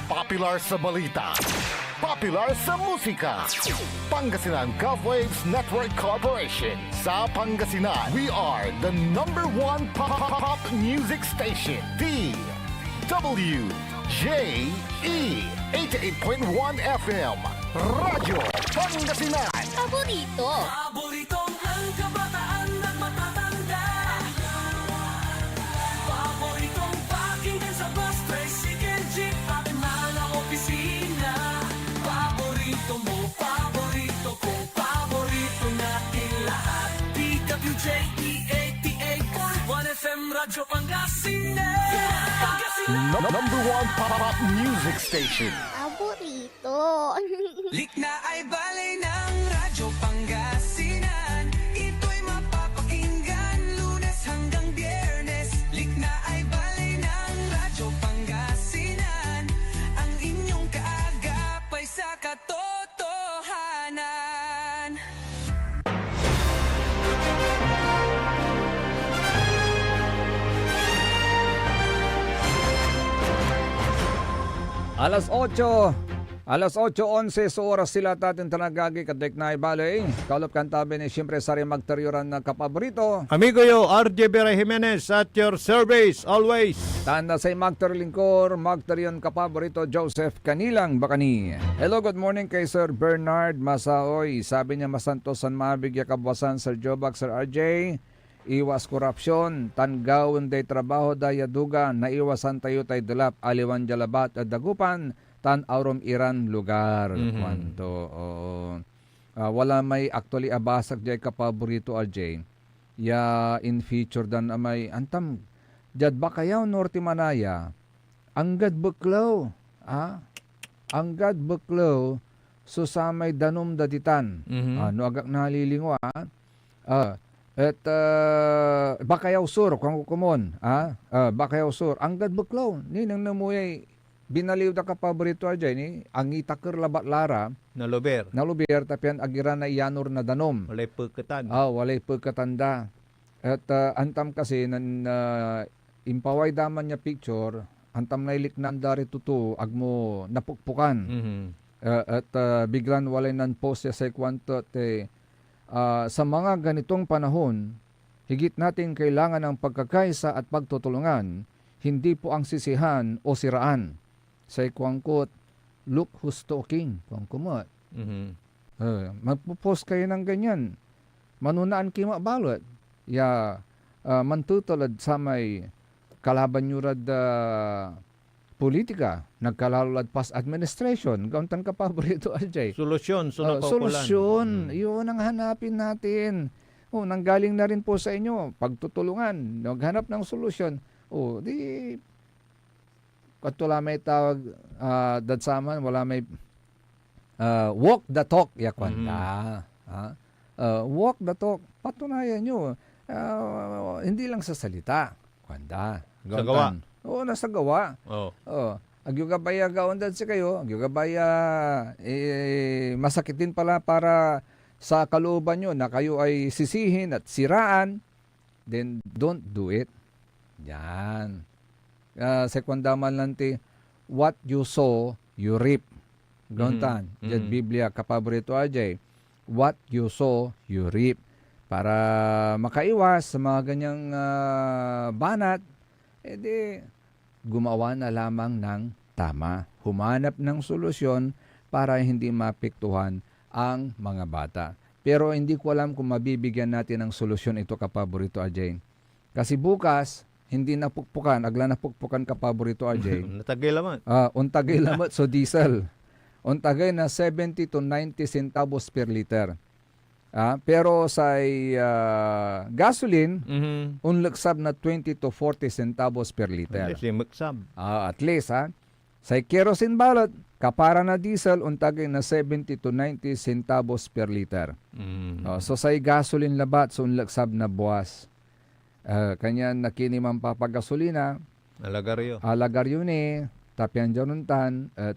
Popular sa balita, popular sa musika. Pangasinan Golfwaves Network Corporation. Sa Pangasinan, we are the number one pop music station. DWJE 88.1 FM Radyo Pangasinan.
Paborito.
Paboritong ang kabataan at matatanda. Paboritong pakinggan sa bus, tricycle, jeep, at mga opisina. Paborito mo, paborito ko, paborito natin lahat. DJEATA 1FM Radyo Pangasinan.
Number one pop music station.
Paborito.
Likna ay balay ng Radyo Pangasinan. Ito'y mapapakinggan Lunes hanggang Biyernes. Likna ay balay ng Radyo Pangasinan. Ang inyong kaagapay sa katotohanan.
Alas 8:11 sa oras sila tatin tanagagi kadek na ibalay. Kalop kantabi ni siyempre sari magteryoran na kapaborito.
Amigo yo, RJ Vera Jimenez at your service always.
Tanda sa magterlingkor, magteryon kapaborito Joseph Kanilang Bakani. Hello, good morning kay Sir Bernard Masaoy. Sabi niya masantosan mabigya kabwasan Sir Jobak, Sir RJ. Iwas korupsyon, tanggawan day trabaho dayaduga, naiwasan tayo tay delap, aliwan jalabat at dagupan, tan aurom iran lugar. Kwanto, wala may actually abasak jay kapaborito RJ. Ya in future dan may antam, jad ba kayaw Norte Manaya, anggad buklaw, anggad buklaw, susamay danom daditan. No agak nalilingwa, at Bakayaw Sur, kung kumon, Bakayaw Sur, anggad buklaw, ni nang namuyay, binaliw da kapaborito ajay ni, ang itakir labat lara,
Naluber.
tapian agiran na iyanor na danom.
Walay pagkatan.
Walay pagkatanda. At antam kasi, impaway daman niya picture, antam na iliknan dari tutu, agmo napukpukan. At biglan walay nan post sa kwanto, sa mga ganitong panahon, higit natin kailangan ng pagkakaisa at pagtutulungan, hindi po ang sisihan o siraan. Sa ikwangkot, look who's talking. Kuangkumot. Magpo-post kayo ng ganyan. Manunaan kima balot. Mantutulad sa may kalaban nyo rad politika, nagkalalad pas administration, gauntan ka paborito ajay.
Solusyon,
Solusyon, yun ang hanapin natin. Nanggaling na rin po sa inyo, pagtutulungan, naghanap ng solusyon. Di, katula may tawag, dadsaman, wala may, walk the talk, yakwanta. Walk the talk, patunayan nyo, hindi lang sa salita, kwanda.
Sa gawa.
Nasa gawa. Agyugabaya gaundan si kayo, agyugabaya masakitin pala para sa kalooban nyo na kayo ay sisihin at siraan, then don't do it. Yan. Sekundaman lanti, what you sow, you reap. Gauntan. Yan Biblia, kapaborito ajay. What you sow, you reap. Para makaiwas sa mga ganyang banat, gumawa na lamang ng tama. Humanap ng solusyon para hindi mapektuhan ang mga bata. Pero hindi ko alam kung mabibigyan natin ng solusyon ito kapaborito Ajay. Kasi bukas, hindi napukpukan, agla napukpukan kapaborito Ajay.
Natagay lamat.
Untagay lamat so diesel. Untagay na 70 to 90 centavos per liter. Pero sa gasoline, unlaksab na 20 to 40 centavos per liter. At least, sa kerosene balot, kapara na diesel, untagay na 70 to 90 centavos per liter. So sa gasoline labat, so unlaksab na buwas. Kanya nakini man papagasolina, alagaryo ni, tapian januntan at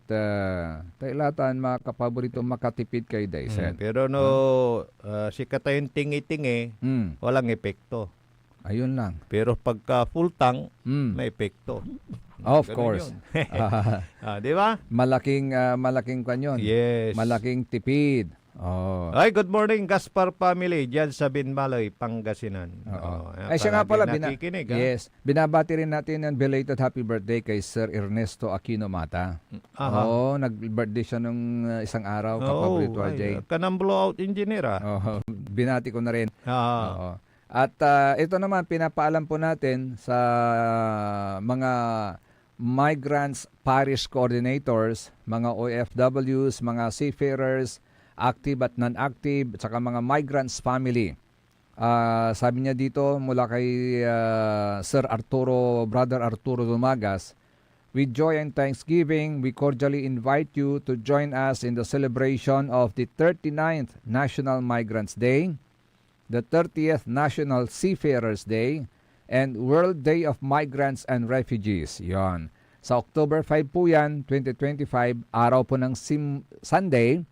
tailatan mga kapaborito makatipid kay Daiset.
Pero si katayon tingi-tingi, walang epekto.
Ayun lang.
Pero pagka full tank, may epekto.
Of course.
Di ba?
Malaking kanyon.
Yes.
Malaking tipid.
Ay, good morning, Gaspar family, dyan sa Binmaloy, Pangasinan.
Ay, siya nga pala,
yes,
binabati rin natin ng belated happy birthday kay Sir Ernesto Aquino Mata. Nag-birthday siya nung isang araw, kapaborito Ajay.
Kanang blowout engineer.
Binati ko na rin. At ito naman, pinapaalam po natin sa mga migrants parish coordinators, mga OFWs, mga seafarers, active at non-active, at saka mga migrants family. Sabi niya dito mula kay Brother Arturo Dumagas, with joy and thanksgiving, we cordially invite you to join us in the celebration of the 39th National Migrants Day, the 30th National Seafarers Day, and World Day of Migrants and Refugees. Yon. Sa October 5 po yan, 2025, araw po ng Sunday,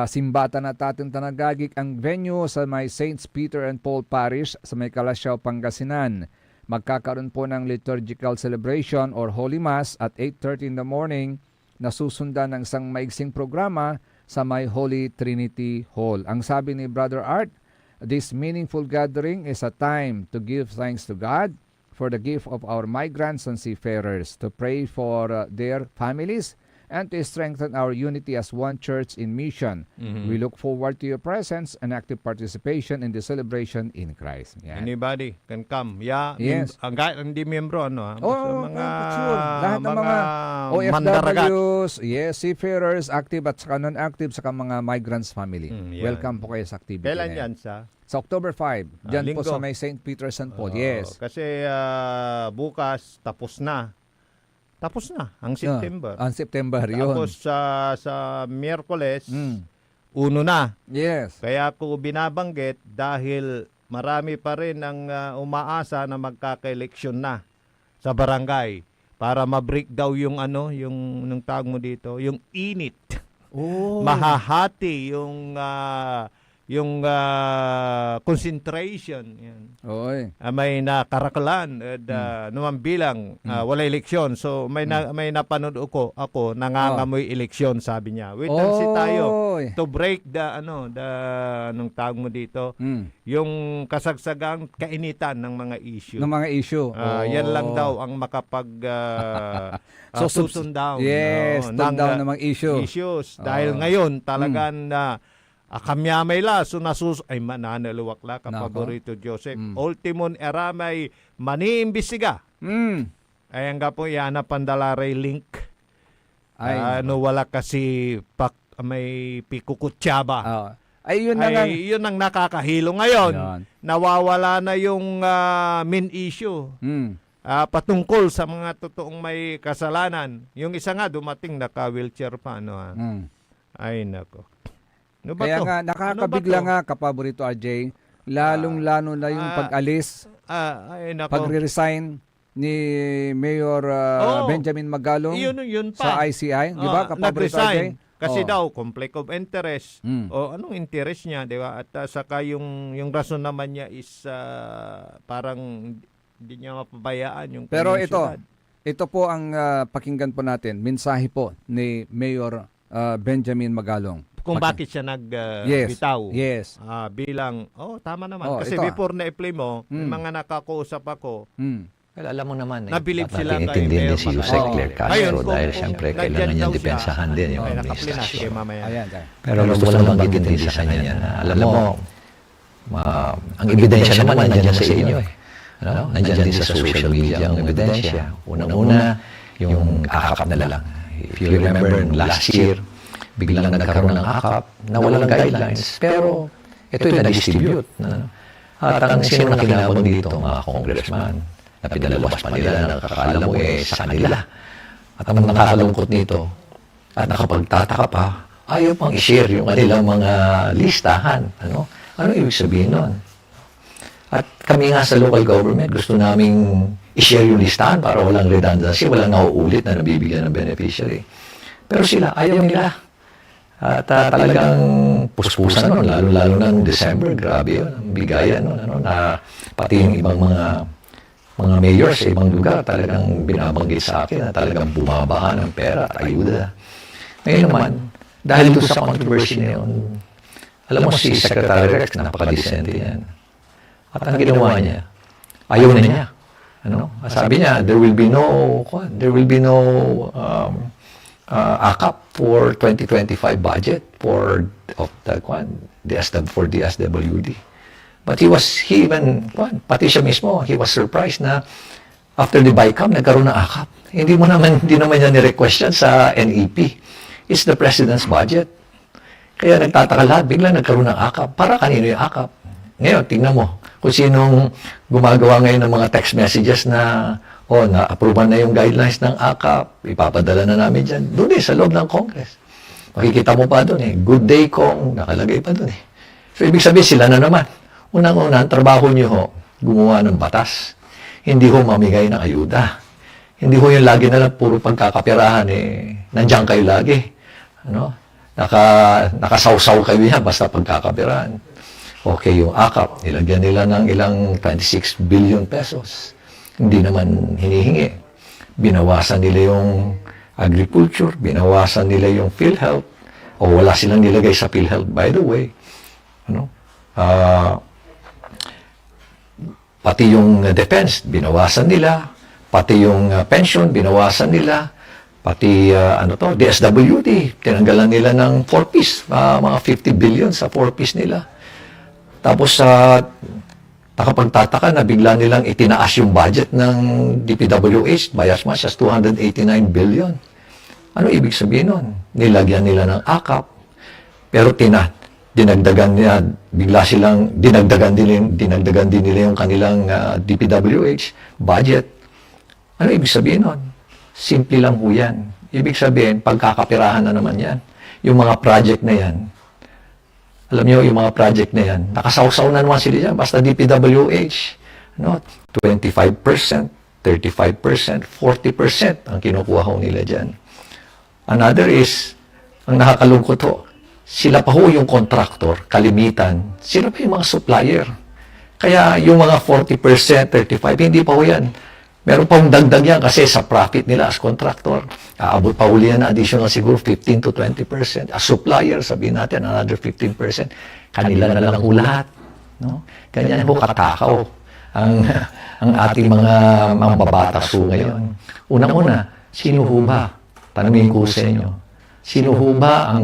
simbatan at ating tanagagik ang venue sa may Saints Peter and Paul Parish sa may Kalasyaw, Pangasinan. Magkakaroon po ng liturgical celebration or Holy Mass at 8:30 in the morning na susundan ng isang maigsing programa sa may Holy Trinity Hall. Ang sabi ni Brother Art, this meaningful gathering is a time to give thanks to God for the gift of our migrants and seafarers, to pray for their families, and to strengthen our unity as one church in mission. We look forward to your presence and active participation in the celebration in Christ. Yan.
Anybody can come. Yeah,
Yes.
hindi miyembro, ano?
Oh,
Basta
sure. Lahat ng mga
mandaragat.
OFWs, yes, seafarers, active at saka non-active, saka mga migrants family.
Yan.
Welcome po kayo sa activity.
Kailan
na yan.
yan sa?
Sa October 5, dyan po
linggo.
sa may St. Peter St. Paul. Yes.
Kasi bukas, tapos na. Tapos na, ang September.
Ang September, yun.
Tapos sa Miyerkules,
Mm.
1 na.
Yes.
Kaya ko binabanggit dahil marami pa rin ang umaasa na magkaka-eleksyon na sa barangay para ma-break daw yung nung tawag mo dito, yung init.
Oh.
Mahahati yung concentration. Yan.
Oy.
May nakarakalan naman bilang wala eleksyon. So may napanood ako nangangamoy eleksyon, sabi niya. Wait and see tayo
Oy.
to break anong tawag mo dito, yung kasagsagang kainitan ng mga issue.
Ng mga issue.
Yan lang daw ang makapag susundaw.
Yes, tune down ng mga issue.
Issues. Dahil ngayon talagang kamyamay la, ay mananaluwakla ka, paborito Joseph. Ultimon eramay maniimbisiga. Ay ang po yan na pandalaray link.
Ay,
Wala kasi may pikukutsaba.
ay yun na nga.
Yun ang nakakahilo ngayon.
Yan.
Nawawala na yung main issue. Patungkol sa mga totoong may kasalanan. Yung isa nga dumating naka-wheelchair pa. Ay nako. Ano ba
Kaya
to?
nga, nakakabigla nga, kapaborito RJ, lalong-lalo na yung pag-alis,
ay nako.
pagre-resign ni Mayor Benjamin Magalong
Yun
sa
pa.
ICI. Di ba, kapaborito RJ?
Nag-resign. Kasi daw, conflict of interest. O anong interest niya, di ba? At saka yung rason naman niya is parang hindi niya mapabayaan yung
Pero
komunidad.
ito po ang pakinggan po natin, mensahe po ni Mayor Benjamin Magalong.
Kung bakit siya nagbitaw.
Yes.
Bilang, tama naman. Kasi before na-play mo, may mga nakakausap ako,
Well, alam mo naman,
nabilib
dapat
sila kay
intindihin
Mayor
din si Jose
Magalong.
Claire Castro
Ngayon,
dahil
kung
siyempre
nandyan
kailangan
daw
niyang
siya,
depensahan din yung
ay, nakaplay na sige
administrasyon.
mamaya.
Ayan.
Pero gusto ko lang banggitin din sa kanya na, alam mo, ang ebidensya naman nandiyan sa inyo eh. Nandiyan din sa social media ang ebidensya. Unang-una, yung akap na lang. If you remember, last year, biglang nagkaroon ng akap na walang guidelines. Pero ito'y na-distribute. At ang sino na kinabang dito, mga congressman, na pinalabas pa nila na nakakala mo sa kanila. At ang nakakalungkot nito, at nakapagtataka pa, ayaw pang i-share yung kanilang mga listahan. Ano ibig sabihin nun? At kami nga sa local government, gusto naming i-share yung listahan para walang redundancy, walang nauulit na nabibigyan ng beneficiary. Pero sila, ayaw nila. At talagang puspusan nun, lalo-lalo ng December, grabe yun, ang bigayan nun, na pati yung ibang mga mayor sa ibang lugar talagang binabanggit sa akin na talagang bumabaha ng pera at ayuda. Ngayon naman, dahil doon sa controversy na yun, alam mo si Secretary Rex, napaka-decente yan. At ang ginawa niya, ayaw na niya. Sabi niya, there will be no AKAP for 2025 budget for the SWD. But pati siya mismo, he was surprised na after the BICAM, nagkaroon ng AKAP. Hindi naman niya ni-request yan sa NEP. It's the President's budget. Kaya nagtataka lahat, biglang nagkaroon ng AKAP. Para kanino yung AKAP? Ngayon, tingnan mo, kung sinong gumagawa ngayon ng mga text messages na, na-approvean na yung guidelines ng AKAP, ipapadala na namin dyan. Doon sa loob ng Congress. Makikita mo pa doon good day Kong, nakalagay pa doon So, ibig sabihin sila na naman. Unang-una, ang trabaho nyo ho, gumawa ng batas. Hindi ho mamigay ng ayuda. Hindi ho yung lagi na lang puro pagkakapirahan, nandiyan kayo lagi. Ano? Nakasawsaw kayo yan, basta pagkakapirahan. Okay, yung AKAP, nilagyan nila ng ilang 26 billion pesos. Hindi naman hinihingi. Binawasan nila yung agriculture, binawasan nila yung PhilHealth, o wala silang nilagay sa PhilHealth, by the way. Ano? Pati yung defense, binawasan nila. Pati yung pension, binawasan nila. Pati, DSWD, tinanggalan nila ng 4-piece, mga 50 billion sa 4-piece nila. Tapos, nakapagtataka na bigla nilang itinaas yung budget ng DPWH by as much as 289 billion. Ano ibig sabihin nun? Nilagyan nila ng AKAP, pero dinagdagan nila, bigla silang dinagdagan din nila yung kanilang DPWH budget. Ano ibig sabihin nun? Simple lang po yan. Ibig sabihin, pagkakapirahan na naman yan. Yung mga project na yan, alam niyo, yung mga project na yan, nakasawsaw na naman sila dyan. Basta DPWH, 25%, 35%, 40% ang kinukuha ho nila dyan. Another is, ang nakakalungkot ho, sila pa ho yung contractor, kalimitan, sila pa yung mga supplier. Kaya yung mga 40%, 35%, hindi pa ho yan. Meron pa hong dagdag yan kasi sa profit nila as contractor. Aabot pa uli yan na additional siguro 15 to 20%. As supplier, sabihin natin, another 15%. Kanila na lang ho lahat. No? Ganyan ho katakaw ang ating mga mambabatas ho ngayon. Unang-una, sino ho ba? Tanungin ko sa inyo. Sino ho ba ang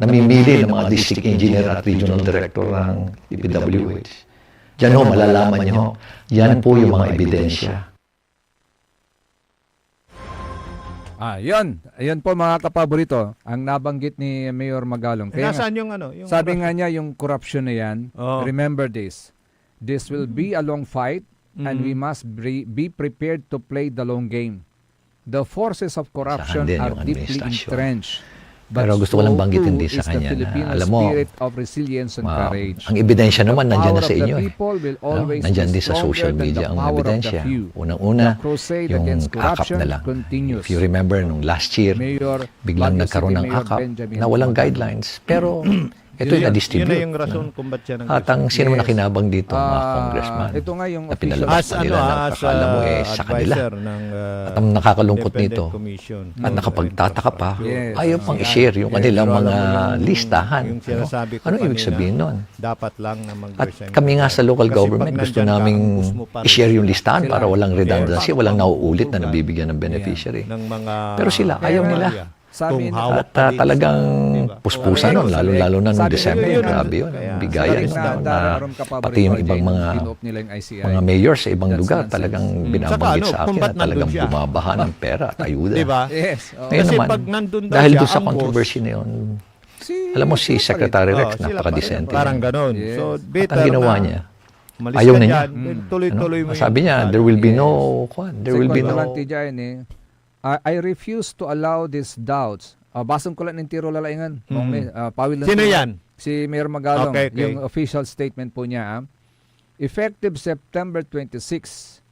namimili ng mga district engineer at regional director ng DPWH? Diyan ho, malalaman nyo ho. Yan po yung mga ebidensya.
Ayun po mga kapaborito, ang nabanggit ni Mayor Magalong. Kaya
Nasaan yung ano? Yung
sabi nga niya yung corruption na yan, remember this. This will be a long fight and we must be prepared to play the long game. The forces of corruption
Saan din
are
yung
deeply
administrasyon?
entrenched.
Pero gusto ko lang banggitin din sa
is the
kanya na,
Filipino
alam mo,
spirit of resilience and courage.
ang ebidensya naman
The
nandiyan na
power
sa
of the
inyo.
people will always
Nandiyan
be
din sa social
stronger than
media
the
ang
power of the
ebidensya.
few.
Unang-una,
The crusade
yung
against
AKAP
corruption
na lang.
continues.
If you remember, nung last year,
Mayor
biglang
Baguio
nagkaroon
City
ng
Mayor
AKAP
Benjamin
na walang
Magalong.
guidelines. Pero ito yung na-distribute.
Yun na yung rason kung ba't siya
At ang sino
Yes.
nakinabang dito, mga congressman,
Ito nga yung
na
official
pinalabas pa nila na kakala mo sa kanila. At ang nakakalungkot nito, at nakapagtataka pa,
Yes.
ayaw pang i-share yung kanilang mga listahan.
Yung sinasabi ko
Ano ibig
kanina,
sabihin nun?
dapat lang na
At
mag-resign.
kami nga sa local
Kasi
government,
pag
gusto
nandyan ka,
naming
ang push mo pa rin
i-share yung listahan para walang
Yes.
redundancy, walang nauulit na nabibigyan ng beneficiary.
ng mga
Pero sila, ayaw nila.
Sabi
Kung
na-
hawak
At
pa din
talagang
Diba?
puspusan nun, lalo-lalo na noong
Sabi
December,
nila,
grabe yun.
Kaya-
Bigayan
Sabi
na,
na Daron Capabrito,
pati yung ibang mga
pin-off nila yung ICI.
mga mayor sa ibang
That's
lugar
nonsense.
talagang
Saka
binabanggit
ano,
sa
kung
akin
ba't
na talagang
nandun siya?
bumabaha ng pera at ayuda.
Di ba?
Yes.
Ngayon
Kasi
naman,
pag nandun daw
dahil
siya,
doon sa
ang boss,
controversy na yun, alam mo si Secretary Rex,
sila pa rin.
napaka-decente.
Parang ganon.
Yes.
So,
At
better
ang ginawa
na
niya,
umalis
ayaw
ka
na niya.
dyan, tuloy-tuloy mo
Sabi niya, there will be no, there will be
Second
no,
lang tijayan I refuse to allow these doubts. Basang ko lang ng tiro lalaingan. Pawil lang
Sino
tiro.
yan?
Si Mayor Magalong.
Okay.
Yung official statement po niya. Effective September 26,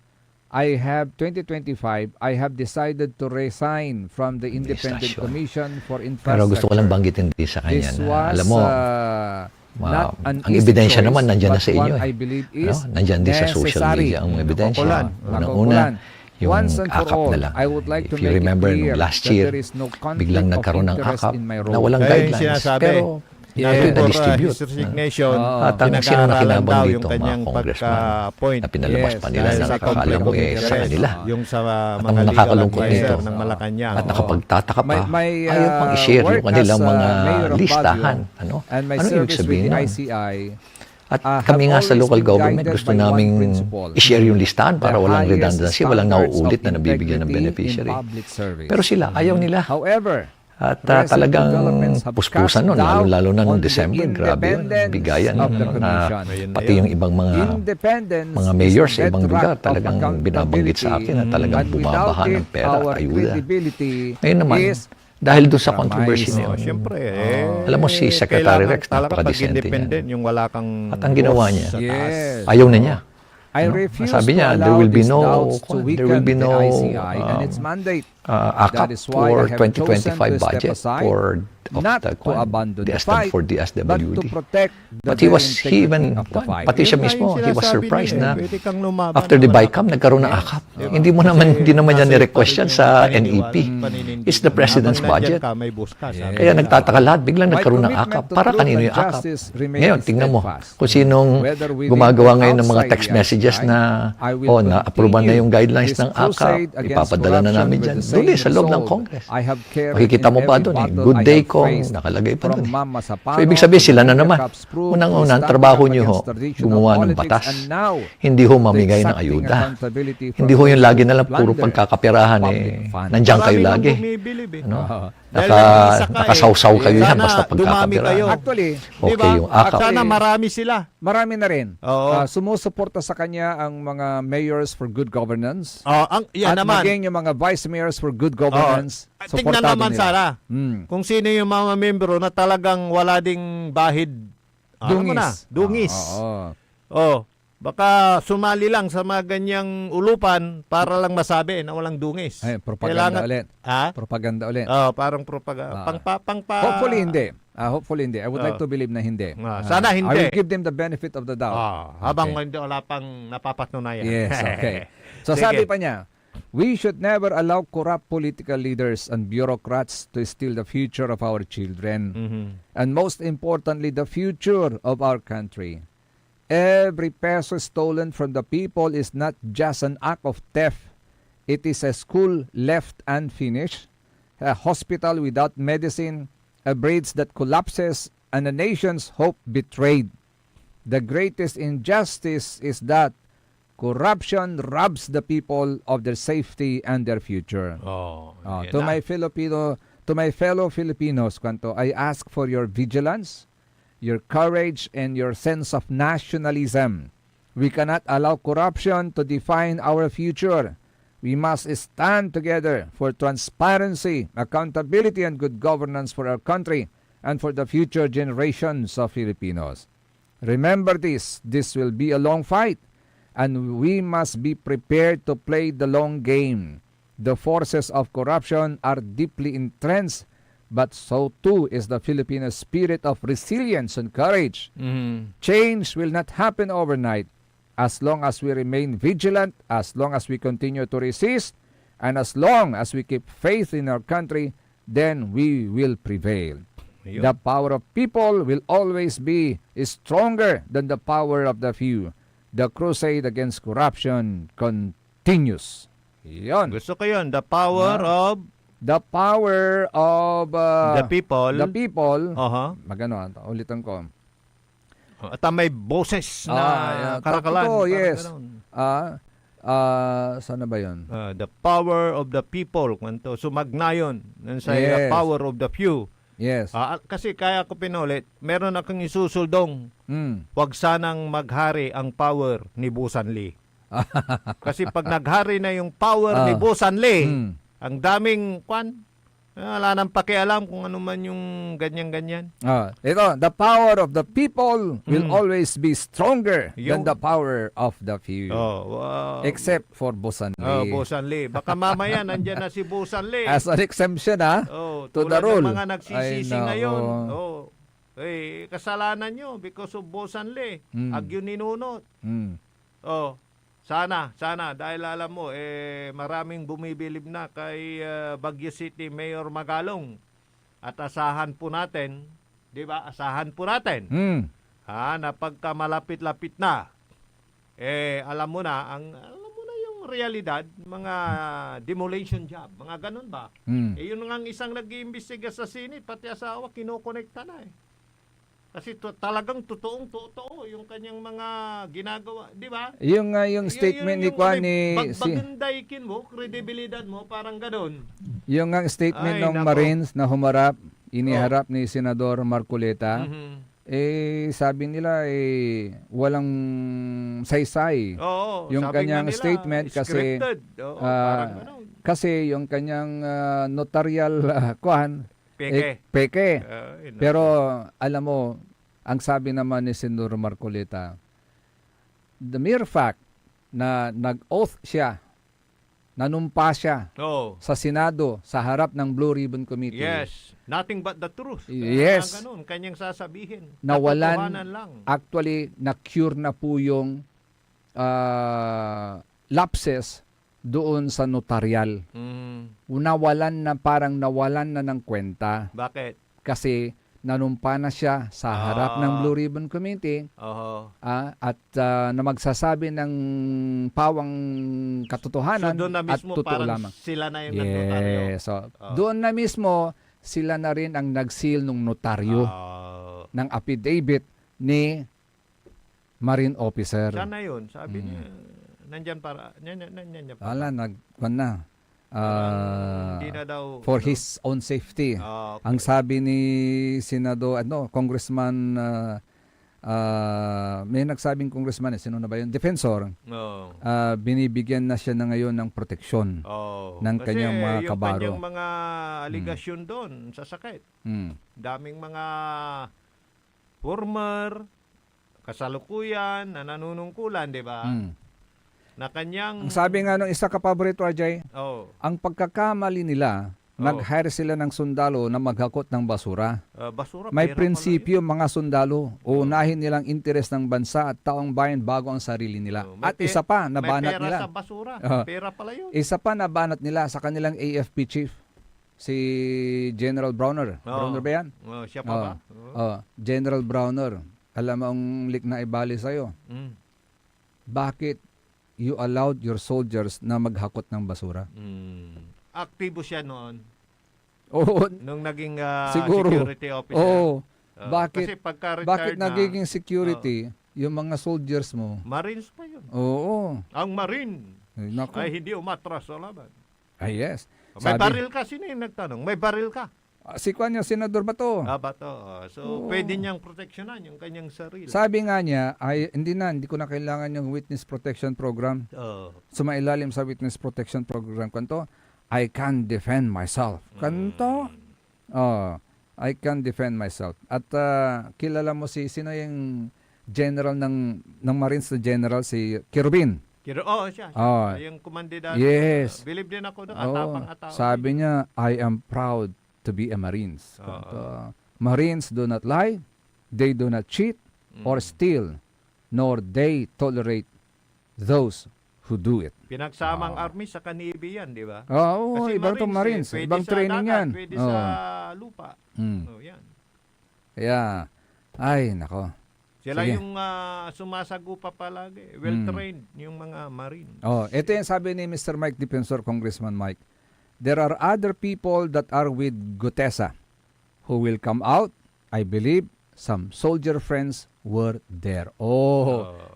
2025, I have decided to resign from the Independent
Administrasyon.
Commission for
pero
Infrastructure.
gusto ko lang banggitin din sa kanya
This
na,
was
alam mo,
not an
ang
easy
ebidensya
choice,
naman nandyan na
but
sa inyo.
one I believe is
Nandyan din sa social
necessary.
media ang ebidensya.
Nakukulan.
Unang-una, yung
Once and for
AKAP
all,
na lang.
I would like to
If you
make it
remember,
clear
nung last
that
year,
there is no conflict
biglang
of
nagkaroon ng
interest
AKAP
in my
na
role.
walang
Kaya yung
guidelines.
sinasabi,
Pero
Yes.
na-distribute.
his resignation,
At ang sino
pinag-aaralan
nakinabang
daw
dito,
yung
mga
kanyang
congressman,
pagka-point.
na pinalabas
Yes,
pa nila
dahil
na
sa
nakakala
conflict
mo
of
sa
interest.
kanila.
Yung sa
At
mga
ang
legal
nakakalungkot
advisor
nito,
ng Malacanang.
at nakapagtataka pa,
My
ayaw pang i-share
work
yung kanilang
as,
mga
Mayor of
listahan.
Baguio
Ano?
and my
Ano ibig
service with
sabihin
the
nun?
ICI
At
have
kami nga sa
always
local
been
government,
guided
gusto
by one
naming
principle.
i-share yung listahan para
the
walang
highest
redundancy, walang
standards
nauulit
of
na nabibigyan ng
integrity in
beneficiary.
public service.
Pero sila, ayaw nila.
However,
At
Recent
talagang
developments have
puspusan
cast
nun,
doubt
lalo na
on
nung
the
December. Grabe yun,
independence
bigayan.
of the
Na,
commission.
pati yung ibang
Independence
mga
is
mayor
the
sa ibang
bedrock
lugar
of
talagang binabanggit sa akin na talagang
and without
bumabaha ng
it,
pera,
our
ayuda.
credibility
Ngayon naman,
is
dahil doon sa controversy na
Oh,
yun,
siyempre,
alam mo si Secretary
kailangan
Rex,
talaga pag
napaka-decente
independent,
niya.
yung wala kang
At ang ginawa
boss
niya,
sa taas.
Yes.
ayaw na niya.
I
Ano?
refuse
Sabi niya,
to
there
allow
will be
these
no-
doubts to
there will
weaken
be no,
the ICI and its mandate.
AKAP
That is why
for
I have chosen to
2025
step
budget
aside,
for
not to abandon the fight,
for
but to
DSWD.
protect the
But he
very
was,
integrity
he even,
of the fight.
pati siya
Yun nga
mismo,
yung
he was
sinasabi
surprised
niya,
na
pwede kang lumaban
after
na
the
wala
BICAM, nagkaroon ng AKAP.
Diba?
Hindi mo naman, hindi naman niya
nasa
ni-request yan
iyo pa rin
sa
yung
NEP.
paninindigan.
It's the President's
Habang nandyan
budget.
ka, may boss ka, sabi
Kaya
niya.
nagtataka lahat, biglang
My
nagkaroon ng
commitment
AKAP.
to
Para
truth
kanino
and
yung AKAP?
justice remains
Ngayon, tingnan mo,
steadfast.
kung sinong
Whether within
gumagawa
or
ngayon ng mga
outside
text
the
messages
ICI,
na,
I will
na-approvean na
continue
yung guidelines
this
ng AKAP,
crusade against
ipapadala na
corruption
namin
with
dyan.
the
Doon
same
sa loob ng
resolve
Congress.
I have carried
Makikita
in
mo pa
every
doon eh.
battle
Good
I
day,
have
Kong.
faced,
Nakalagay pa
from
doon eh.
Mama Sapano
So, ibig sabihin
to
sila na
Maria
naman.
Caps Cruz,
Unang-unang
to
trabaho
stand
nyo
up
ho,
against traditional
gumawa ng
politics,
batas.
and now
Hindi ho mamigay ng
exacting
ayuda.
accountability from
Hindi ho yung
those
lagi
who
na lang puro
plunder
pagkakapirahan eh.
public funds.
Nandiyan kayo
Marami
lagi.
nang bumibilib eh.
Ano?
Dahil
Naka,
nag-iisa ka eh.
nakasawsaw kayo yan
Sana
basta
dumami
pagkakapirahan.
kayo.
Actually,
Okay,
Diba?
yung
At
AKAP.
sana marami sila.
marami na rin.
Oo.
Sumusuporta sa kanya ang mga mayors for good governance.
Yan
at
naman.
maging yung mga vice mayors for good governance.
Tingnan
Suportado
naman
nila.
sana
Hmm.
kung sino yung mga membro na talagang wala ding bahid. Alam mo na, dungis.
Oo.
Oh, baka sumali lang sa mga ganyang ulupan para lang masabi na walang dungis.
Ay, propaganda ulit.
Ha?
Propaganda ulit.
Parang propaganda.
Hopefully hindi. Hopefully hindi. I would like to believe na hindi.
Sana
I
hindi.
will give them the benefit of the doubt.
Habang
Okay.
hindi wala pang napapatunayan.
Yes, okay. So
Sige.
sabi pa niya, we should never allow corrupt political leaders and bureaucrats to steal the future of our children.
Mhm.
And most importantly, the future of our country. Every peso stolen from the people is not just an act of theft. It is a school left unfinished, a hospital without medicine, a bridge that collapses, and a nation's hope betrayed. The greatest injustice is that corruption robs the people of their safety and their future.
Yan
To
na.
my fellow Filipinos, Kwanto, I ask for your vigilance, your courage, and your sense of nationalism. We cannot allow corruption to define our future. We must stand together for transparency, accountability, and good governance for our country and for the future generations of Filipinos. Remember this will be a long fight, and we must be prepared to play the long game. The forces of corruption are deeply entrenched, but so too is the Filipino spirit of resilience and courage.
Mhm.
Change will not happen overnight. As long as we remain vigilant, as long as we continue to resist, and as long as we keep faith in our country, then we will prevail.
Ayun.
The power of people will always be stronger than the power of the few. The crusade against corruption continues. Yon.
Gusto ko yun. The power of
The power of
the people.
The people.
Aha.
Magano, ulitan ko.
At may boses na karakalan.
Totoo,
Parang
yes.
ganun.
Sana ba yun?
The power of the people. Kwanto, sumagnayon. Sa
Yes.
power of the few.
Yes.
Kasi kaya ko pinulit, meron akong isusuldong. Huwag sanang maghari ang power ni Busan Lee. Kasi pag naghari na yung power ni Busan Lee, ang daming wala nang pakialam kung ano man yung ganyan-ganyan.
Ito, the power of the people will always be stronger than
Yung-
the power of the few.
Wow.
Except for Busan Lee.
Busan Lee. Baka mamaya nandyan na si Busan Lee.
As an exemption, to the
tulad
rule.
ng mga nagsisisi
Ay,
ngayon.
nako.
Kasalanan nyo because of Busan Lee. Agyo ninunot.
Mm.
Sana, dahil alam mo, maraming bumibilib na kay Baguio City Mayor Magalong. At asahan po natin, di ba? Asahan po natin, na pagka malapit-lapit na, alam mo na yung realidad, mga demolition job, mga ganun ba? Yun nga ang isang nag-iimbestiga sa Senate, pati asawa, kinokonekta na Kasi talagang totoo yung kanyang mga ginagawa, di ba?
Yung statement ni Kwan ni
Baganday mo, kredibilidad mo, parang gano'n.
yung ang statement
Ay,
ng
nako.
Marines na humarap, iniharap ni Senador Marcoleta, sabi nila walang saysay.
Oo,
Yung
sabi
kanyang
nga nila,
statement kasi
scripted. Oo,
ah,
parang gano'n.
kasi yung kanyang notarial Kwan
Peke.
peke.
Ay, nako.
Pero alam mo, ang sabi naman ni Senador Marcoleta, the mere fact na nag-oath siya, nanumpa siya
Oo.
sa Senado sa harap ng Blue Ribbon Committee.
Yes, nothing but the truth.
Yes.
Ganun, kanyang sasabihin.
Nawalan,
Katotohanan lang.
actually, na-cure na po yung lapses doon sa notarial. Nawalan na, parang nawalan na ng kwenta
Bakit?
kasi nanumpa na siya sa harap ng Blue Ribbon Committee
Oo.
at na magsasabi ng pawang
So
katotohanan
doon na
at
mismo
totoo
parang
lamang.
sila na yung nagnotaryo.
Yes. So, doon na mismo sila na rin ang nag-seal ng notaryo ng affidavit ni Marine Officer.
Siya na yun. Sabi niya, nandyan para, nandyan para.
Wala, nagkuhan na.
Hindi na daw.
For his own safety.
Okay.
Ang sabi ni Senador, Congressman, may nagsabing congressman, sino na ba yun? Defensor,
Oo.
binibigyan na siya na ngayon ng proteksyon
Oo.
ng
Kasi
kanyang mga
yung
kabaro.
kanyang mga aligasyon doon sa sakit.
Mm.
Daming mga former, kasalukuyan, na nanunungkulan, di ba?
Mm.
Na kanyang...
Ang sabi nga ng isa ka paborito, Ajay,
Oh,
ang pagkakamali nila, nag-hire sila ng sundalo na maghakot ng basura.
basura.
May
pera
prinsipyo mga sundalo. Uunahin nilang interes ng bansa at taong bayan bago ang sarili nila.
Oh, may
At isa pa,
pala yun. May
nabanat
pera
nila.
sa basura. Pera pala yun.
Isa pa nabanat nila sa kanilang AFP chief, si General Browner. Browner ba yan?
Oh, siya pa ba?
General Browner. Alam mo ang lik na ibali sa'yo.
Mm.
Bakit you allowed your soldiers na maghakot ng basura?
Aktibo siya noon.
Oo.
Nung naging
Siguro.
security officer.
Oo.
Kasi
Bakit
pagka-retired na,
nagiging security yung mga soldiers mo?
Marines pa yun.
Oo.
Ang Marine
Ay, naku.
ay hindi umatras sa laban.
Ay, yes.
May baril ka? Sino yung nagtanong? May baril ka?
Si Kwan yung senador ba to?
Ba to? So, pwede niyang proteksyonan yung kanyang sarili.
Sabi nga niya, hindi ko na kailangan yung witness protection program. Sumailalim sa witness protection program. Kanto, I can defend myself. Kanto, I can defend myself. At kilala mo sino yung general ng Marines na general, si Kirubin.
Siya.
Oh.
Yung kumandidato.
Yes.
Believe din ako doon. Atapang-atapang.
Sabi niya, I am proud to be a Marines. Marines do not lie, they do not cheat or steal, nor they tolerate those who do it.
Pinagsamang army sa Navy yan, di ba?
Oo,
Kasi
ibang itong Marines.
pwede
Ibang
sa
training
dagat,
yan.
Pwede sa lupa. Yan.
Kaya, ay, nako.
Sila
Sige.
yung sumasagupa palagi. Well-trained yung mga Marine.
Ito yung sabi ni Mr. Mike Defensor, Congressman Mike. There are other people that are with Gutesa who will come out. I believe some soldier friends were there.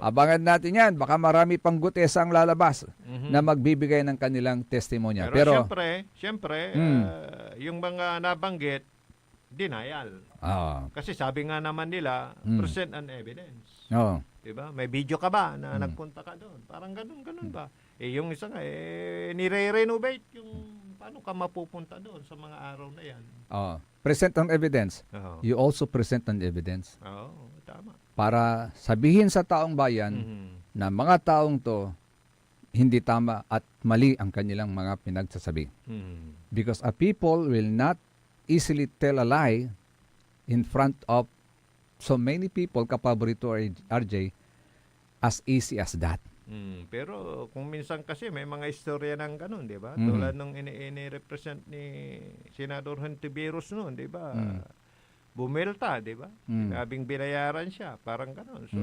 Abangan natin yan. Baka marami pang Gutesa ang lalabas na magbibigay ng kanilang testimonya.
Pero siyempre, yung mga nabanggit, denial. Kasi sabi nga naman nila, present an evidence. Diba? May video ka ba na nagpunta ka doon? Parang ganun ba? Yung isa nga, nire-renovate yung paano ka mapupunta doon sa mga araw na yan.
Present an evidence. You also present an evidence.
Tama.
Para sabihin sa taong bayan na mga taong to hindi tama at mali ang kanilang mga pinagsasabi. Because a people will not easily tell a lie in front of so many people, kapaborito RJ, as easy as that.
Pero kung minsan kasi may mga istorya ng ganun, di ba? Tulad nung ini-represent ni Senador Hontiveros noon, di ba? Bumelta, di ba? Sinabing binayaran siya, parang ganun. So,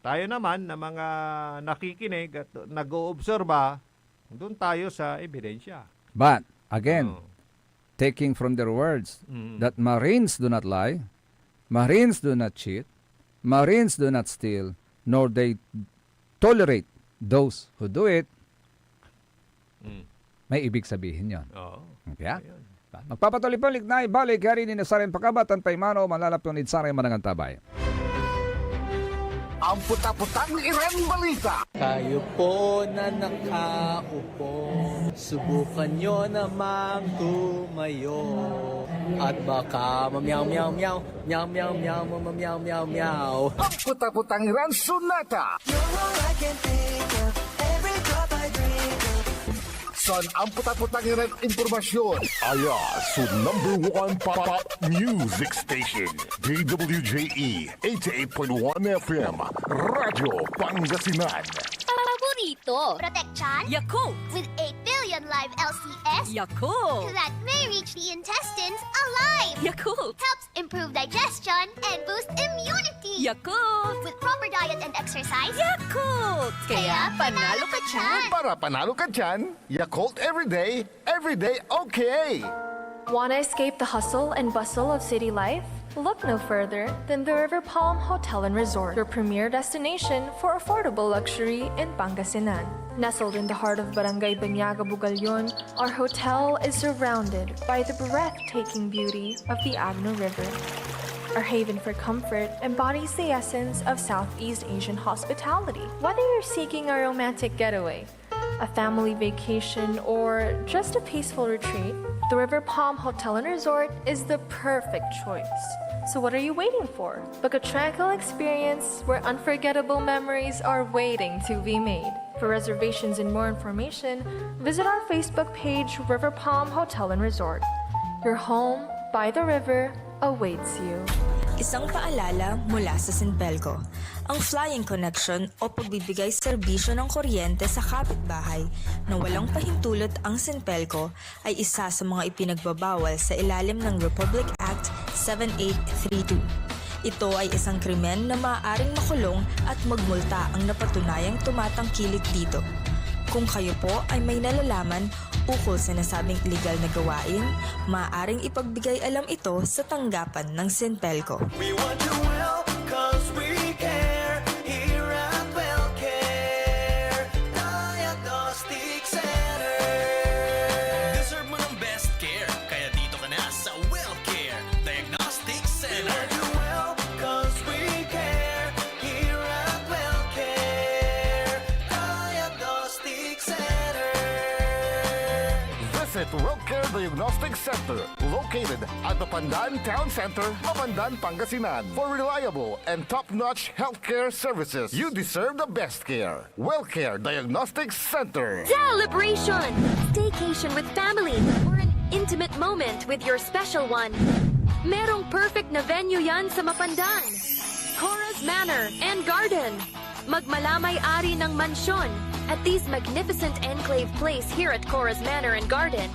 tayo naman na mga nakikinig at nag-oobserba, doon tayo sa ebidensya.
But, again, taking from their words, that Marines do not lie, Marines do not cheat, Marines do not steal, nor they tolerate those who do it. May ibig sabihin yon.
Oo.
Kaya, magpapatuloy-balik na ibalik hari ni Nasarin Pakabatan Paimano, malalapyon ni Saray Manangan Tabay.
Ang puta-putang Iren Balita.
Kayo po na nakaupo, subukan nyo namang tumayo. At baka mamyaw-meow-meow, meow-meow-meow, mamyaw-meow-meow.
Ang puta-putang Iren Sunata. Son, ang puta-putang Iren Impormasyon. Aya, so number 1 pop music station. DWJE 88.1 FM. Radyo Pangasinan.
Paborito. Protection.
Yakult!
With 8 billion live LCS.
Yakult!
That may reach the intestines alive.
Yakult!
Helps improve digestion and boost immunity.
Yakult!
With proper diet and exercise.
Yakult! Kaya panalo ka dyan!
Para panalo ka dyan, Yakult everyday okay.
Want to escape the hustle and bustle of city life? Look no further than the River Palm Hotel and Resort, your premier destination for affordable luxury in Pangasinan. Nestled in the heart of Barangay Banyaga, Bugalyon, our hotel is surrounded by the breathtaking beauty of the Agno River. Our haven for comfort embodies the essence of Southeast Asian hospitality. Whether you're seeking a romantic getaway, a family vacation, or just a peaceful retreat, the River Palm Hotel and Resort is the perfect choice. So what are you waiting for? Book a tranquil experience where unforgettable memories are waiting to be made. For reservations and more information, visit our Facebook page, River Palm Hotel and Resort. Your home by the river awaits you.
Isang paalala mula sa Sinpelco. Ang flying connection o pagbibigay serbisyo ng kuryente sa kapitbahay na walang pahintulot ang Sinpelco ay isa sa mga ipinagbabawal sa ilalim ng Republic Act 7832. Ito ay isang krimen na maaaring makulong at magmulta ang napatunayang tumatangkilik dito. Kung kayo po ay may nalalaman ukol sa nasabing illegal na gawain, maaaring ipagbigay alam ito sa tanggapan ng Sinpelco.
We want you well, cause we care. Here at WellCare Diagnostic Center. Deserve mo ng best care, kaya dito ka na sa WellCare Diagnostic Center. We want you well, cause we care. Here at WellCare Diagnostic Center.
Visit WellCare Diagnostic Center, located at the Pandan Town Center, Mapandan, Pangasinan. For reliable and top-notch healthcare services, you deserve the best care. WellCare Diagnostic Center.
Celebration! Staycation with family or an intimate moment with your special one. Merong perfect na venue yan sa Mapandan. Cora's Manor and Garden. Magmalamay-ari ng mansyon at these magnificent enclave place here at Cora's Manor and Garden.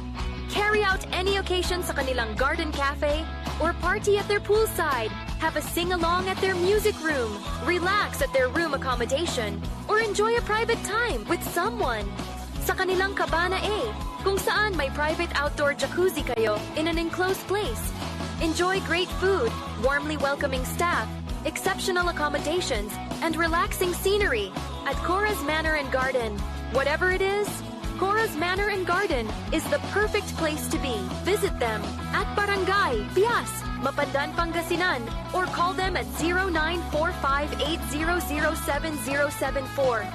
Carry out any occasion sa kanilang garden cafe or party at their poolside. Have a sing-along at their music room. Relax at their room accommodation or enjoy a private time with someone. Sa kanilang Cabana A, kung saan may private outdoor jacuzzi kayo in an enclosed place. Enjoy great food, warmly welcoming staff, exceptional accommodations, and relaxing scenery at Cora's Manor and Garden. Whatever it is, Cora's Manor and Garden is the perfect place to be. Visit them at Barangay Pias, Mapandan, Pangasinan, or call them at 0945-800-7074.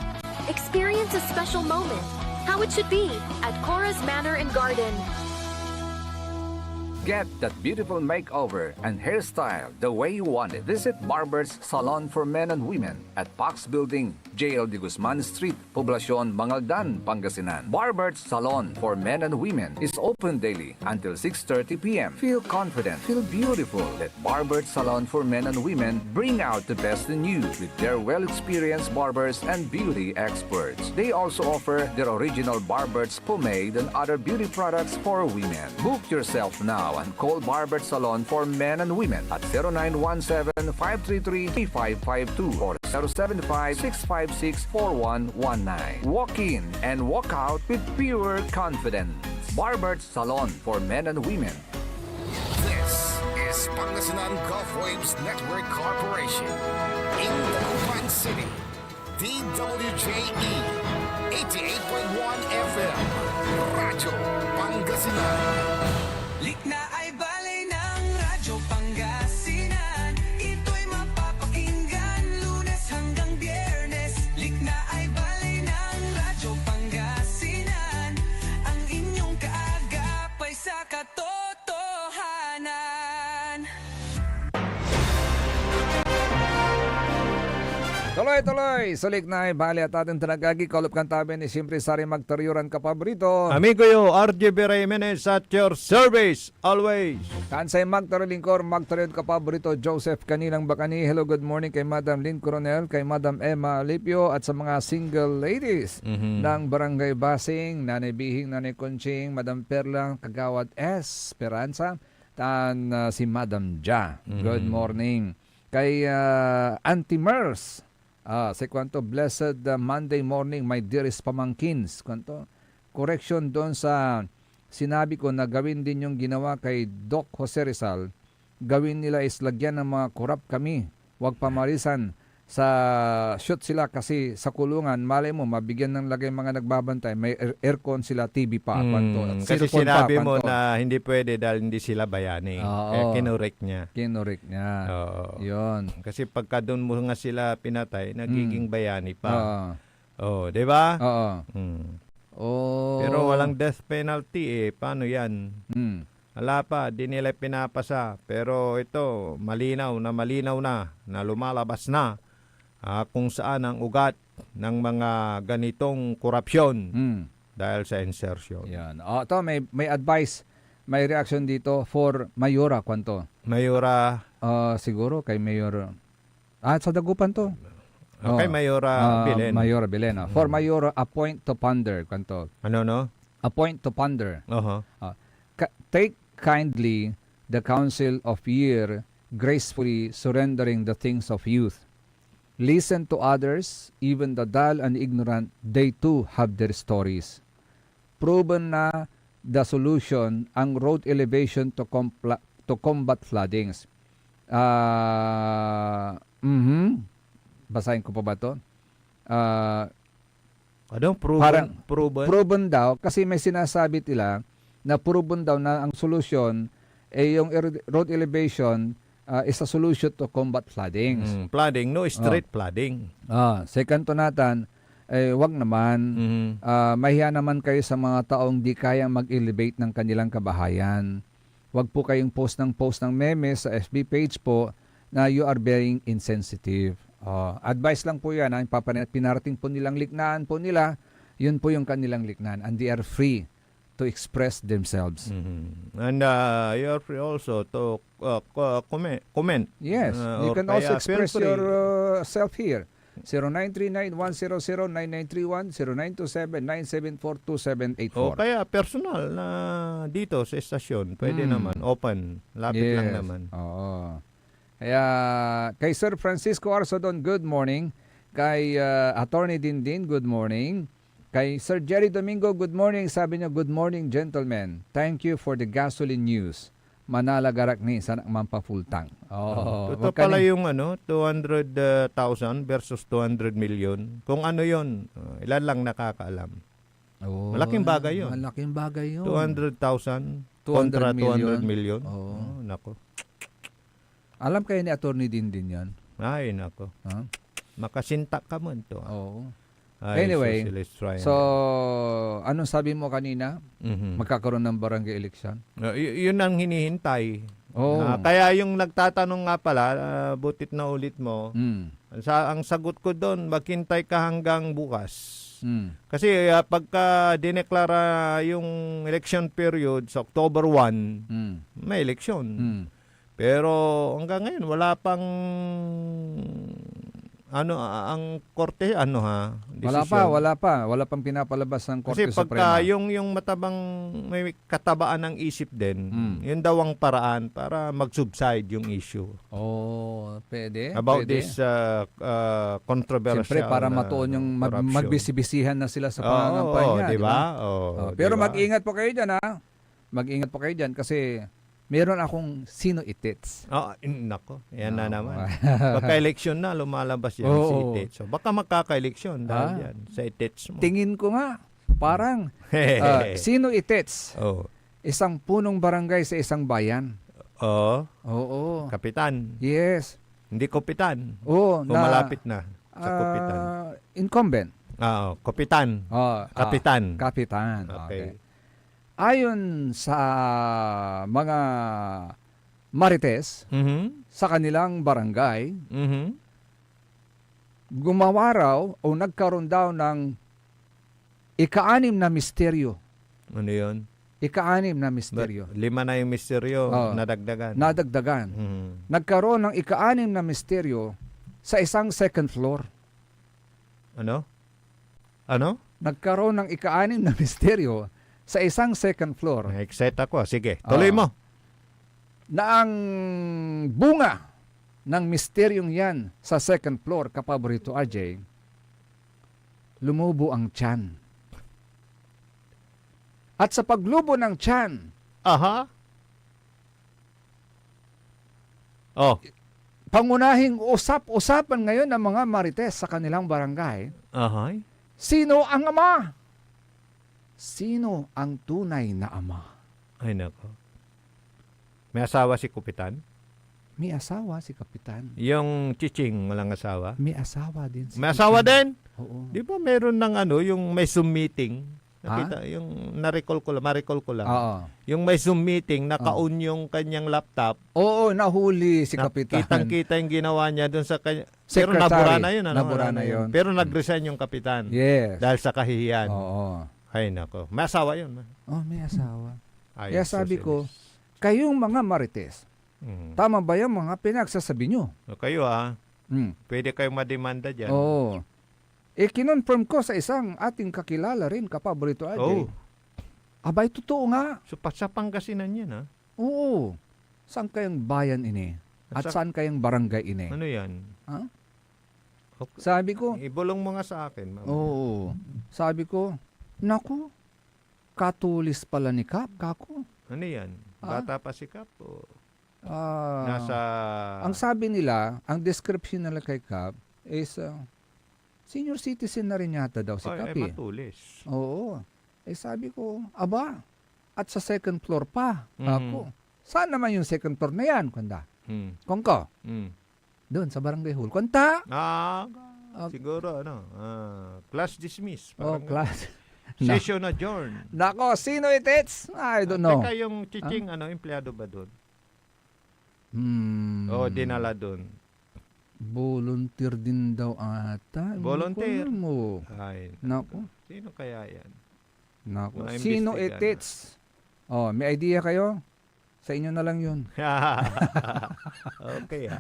Experience a special moment, how it should be at Cora's Manor and Garden.
Get that beautiful makeover and hairstyle the way you want it. Visit Barber's Salon for Men and Women at Pax Building, JL de Guzman Street, Poblacion, Mangaldan, Pangasinan. Barber's Salon for Men and Women is open daily until 6:30 p.m. Feel confident, feel beautiful. Let Barber's Salon for Men and Women bring out the best in you with their well-experienced barbers and beauty experts. They also offer their original Barber's pomade and other beauty products for women. Book yourself now and call Barber's Salon for Men and Women at 0917-533-3552 or 075-656-4119. Walk in and walk out with pure confidence. Barber's Salon for Men and Women.
This is West Pangasinan Gulf Waves Network Corporation. In Dagupan City, DWJE 88.1 FM, Radyo Pangasinan.
Likna ay balay ng Radyo Pangasinan. Ito'y mapapakinggan Lunes hanggang Biyernes. Likna ay balay ng Radyo Pangasinan. Ang inyong kaagapay sa katotohanan.
Tuloy-tuloy, sulik na bali at ating tinagagi, kaulap kan tabi ni Siyempre Sari Magtaryuran Kapabrito.
Amigo yo, RJ Jimenez at your service always.
Kansay Magtarulingkor, Magtaryod Kapabrito, Joseph Kanilang Bakani. Hello, good morning kay Madam Lynn Coronel, kay Madam Emma Lipio at sa mga single ladies ng Barangay Basing, Nanay Bihing, Nanay Conching, Madam Perla, Kagawad S. Esperanza, tan si Madam Ja. Good morning. Kay Auntie Mers. Sa kwanto, blessed Monday morning, my dearest pamangkins. Kwanto, correction doon sa sinabi ko na gawin din yung ginawa kay Doc Jose Rizal. Gawin nila is lagyan ng mga korap kami. Huwag pamarisan. Sa shoot sila kasi sa kulungan, malay mo, mabigyan ng lagay mga nagbabantay. May aircon sila, TV pa. Kwanto,
Kasi
cellphone
sinabi
pa,
mo
kwanto.
na hindi pwede dahil hindi sila bayani.
Oo.
Kaya kinurek niya.
Kinurek niya.
Oo.
Yun.
Kasi pagka doon mo nga sila pinatay, nagiging bayani pa.
Oo.
Di ba?
Oo. Oh.
Pero walang death penalty Paano yan? Wala pa, di nila pinapasa. Pero ito, malinaw na lumalabas na kung saan ang ugat ng mga ganitong korupsyon dahil sa insertion.
Yan. Ito, may advice, may reaction dito for Mayora. Kwanto?
Mayora.
Siguro kay Mayor. Sa Dagupan to.
Kay Mayora Belen.
Mayora Belen. For Mayora, a point to ponder. Kwanto?
Ano no?
A point to ponder.
Take
kindly the counsel of year, gracefully surrendering the things of youth. Listen to others, even the dull and ignorant, they too have their stories. Proven na the solution ang road elevation to combat floodings. Basahin ko pa ba ito? Proven daw, kasi may sinasabi nila na proven daw na ang solution yung road elevation is a solution to combat floodings.
Flooding, no street flooding.
Second to natin, wag naman. Mahiya naman kayo sa mga taong di kayang mag-elevate ng kanilang kabahayan. Wag po kayong post ng memes sa FB page po na you are being insensitive. Advice lang po yan. Pinarating po nilang liknaan po nila, yun po yung kanilang liknaan. And they are free to express themselves.
And you are free also to comment.
Yes, you can also express yourself here. 0939-100-9931, 0927-974-2784.
O kaya personal na dito sa estasyon, pwede naman, open, lapit lang naman.
Oo. Kaya kay Sir Francisco Arzodon, good morning. Kay Attorney Dindin, good morning. Kay Sir Jerry Domingo, good morning. Sabi niya, good morning, gentlemen. Thank you for the gasoline news. Manalagarak ni sana mampafultang.
Ito pala yung 200,000 versus 200 million. Kung ano yon, ilan lang nakakaalam. Malaking bagay yun.
Malaking bagay yun.
200,000 kontra 200 million. Nako.
Alam kayo ni Attorney Dindin yan?
Ay, nako. Makasinta ka mo ito.
Anyway, so anong sabi mo kanina? Magkakaroon ng barangay election?
Yun ang hinihintay. Kaya yung nagtatanong nga pala, butit na ulit mo, ang sagot ko doon, maghintay ka hanggang bukas. Kasi pagka dineklara yung election period sa October 1, may election. Pero hanggang ngayon, wala pang ang korte desisyon.
Wala pang pinapalabas ng Korte
Suprema. Kasi
Suprema.
pagka yung matabang may katabaan ng isip din, yun daw ang paraan para mag-subside yung issue.
Pwede.
About this controversial.
Siyempre para matuon yung magbisibisihan na sila sa pangangampanya,
diba?
Pero mag-ingat po kayo diyan Mag-ingat po kayo diyan kasi meron akong sino itits.
Nako, yan na
Oo.
naman. Pagka-eleksyon na, lumalabas yan si
Oo.
Itets. So, baka magkaka-eleksyon dahil
Ah.
yan sa Itets mo.
Tingin ko nga, parang sino itits?
Oh.
Isang punong barangay sa isang bayan.
Oo.
Oo.
Kapitan.
Yes.
Hindi kopitan.
Oo.
O malapit na sa kopitan.
Incumbent.
Kopitan. Kapitan.
Kapitan.
Okay.
Ayon sa mga marites
Mhm.
sa kanilang barangay,
Mhm.
gumawa raw o nagkaroon daw ng ika-anim na misteryo.
Ano yun?
Ika-anim na misteryo.
5 na yung misteryo
Oo.
nadagdagan.
Nadagdagan.
Mhm.
Nagkaroon ng ika-anim na misteryo sa isang second floor.
Ano? Ano?
Nagkaroon ng ika-anim na misteryo sa isang second floor
Excited ako. Sige, tuloy mo.
na ang bunga ng misteryong yan sa second floor, kapaborito RJ, lumubo ang tiyan. At sa paglubo ng tiyan,
Aha. Oh.
pangunahing usap-usapan ngayon ng mga marites sa kanilang barangay,
Aha.
sino ang ama? Sino ang tunay na ama?
Ay, nako. May asawa si Kupitan?
May asawa si Kapitan.
Yung Chiching, walang asawa?
May asawa din si
May asawa din?
Oo.
Di ba meron ng yung may Zoom meeting? Nakita, yung maricol ko lang.
Oo.
Yung may Zoom meeting, naka-on yung kanyang laptop.
Oo, nahuli si Kapitan.
Kitang-kita yung ginawa niya doon sa kanya. Pero
Secretary.
nabura na yun.
Nabura na yun.
Pero nag-resign yung Kapitan.
Yes.
Dahil sa kahihiyan.
Oo.
Ay, nako. May asawa yun.
Oh, may asawa.
Ay,
Kaya sabi ko, kayong mga marites, tama ba yung mga pinagsasabi nyo?
Kayo
Hmm.
pwede kayong mademanda dyan.
Oo. Kinonfirm ko sa isang ating kakilala rin, kapaborito RJ.
Oh.
Abay, totoo nga.
So, sa Pangasinan yan, ha?
Oo. Saan kayang bayan ini? At saan kayang barangay ini?
Ano yan?
Ha?
Okay.
Sabi ko,
Ibulong mo nga sa akin. Mama.
oo. Sabi ko, naku, katulis pala ni Kap, kako.
Ano yan? Bata pa si Kap? O
Ah,
nasa...
ang sabi nila, ang description nila kay Kap is senior citizen na rin yata daw si Kap.
Ay, matulis.
Oo. Sabi ko, aba, at sa second floor pa, kako. Saan naman yung second floor na yan, kunda? Kongko, doon sa barangay hall. Kunta!
Siguro, class dismiss.
Oh, class.
Session adjourned.
Nako, sino itits? I don't know.
Teka, yung Chiching, empleyado ba doon?
O,
dinala doon.
Volunteer din daw ata.
Volunteer?
Mo.
Ay,
Nako.
sino kaya yan?
Nako.
Mga
Sino
imbestigahan.
itits? Oh, may idea kayo? Sa inyo na lang yun.
Okay,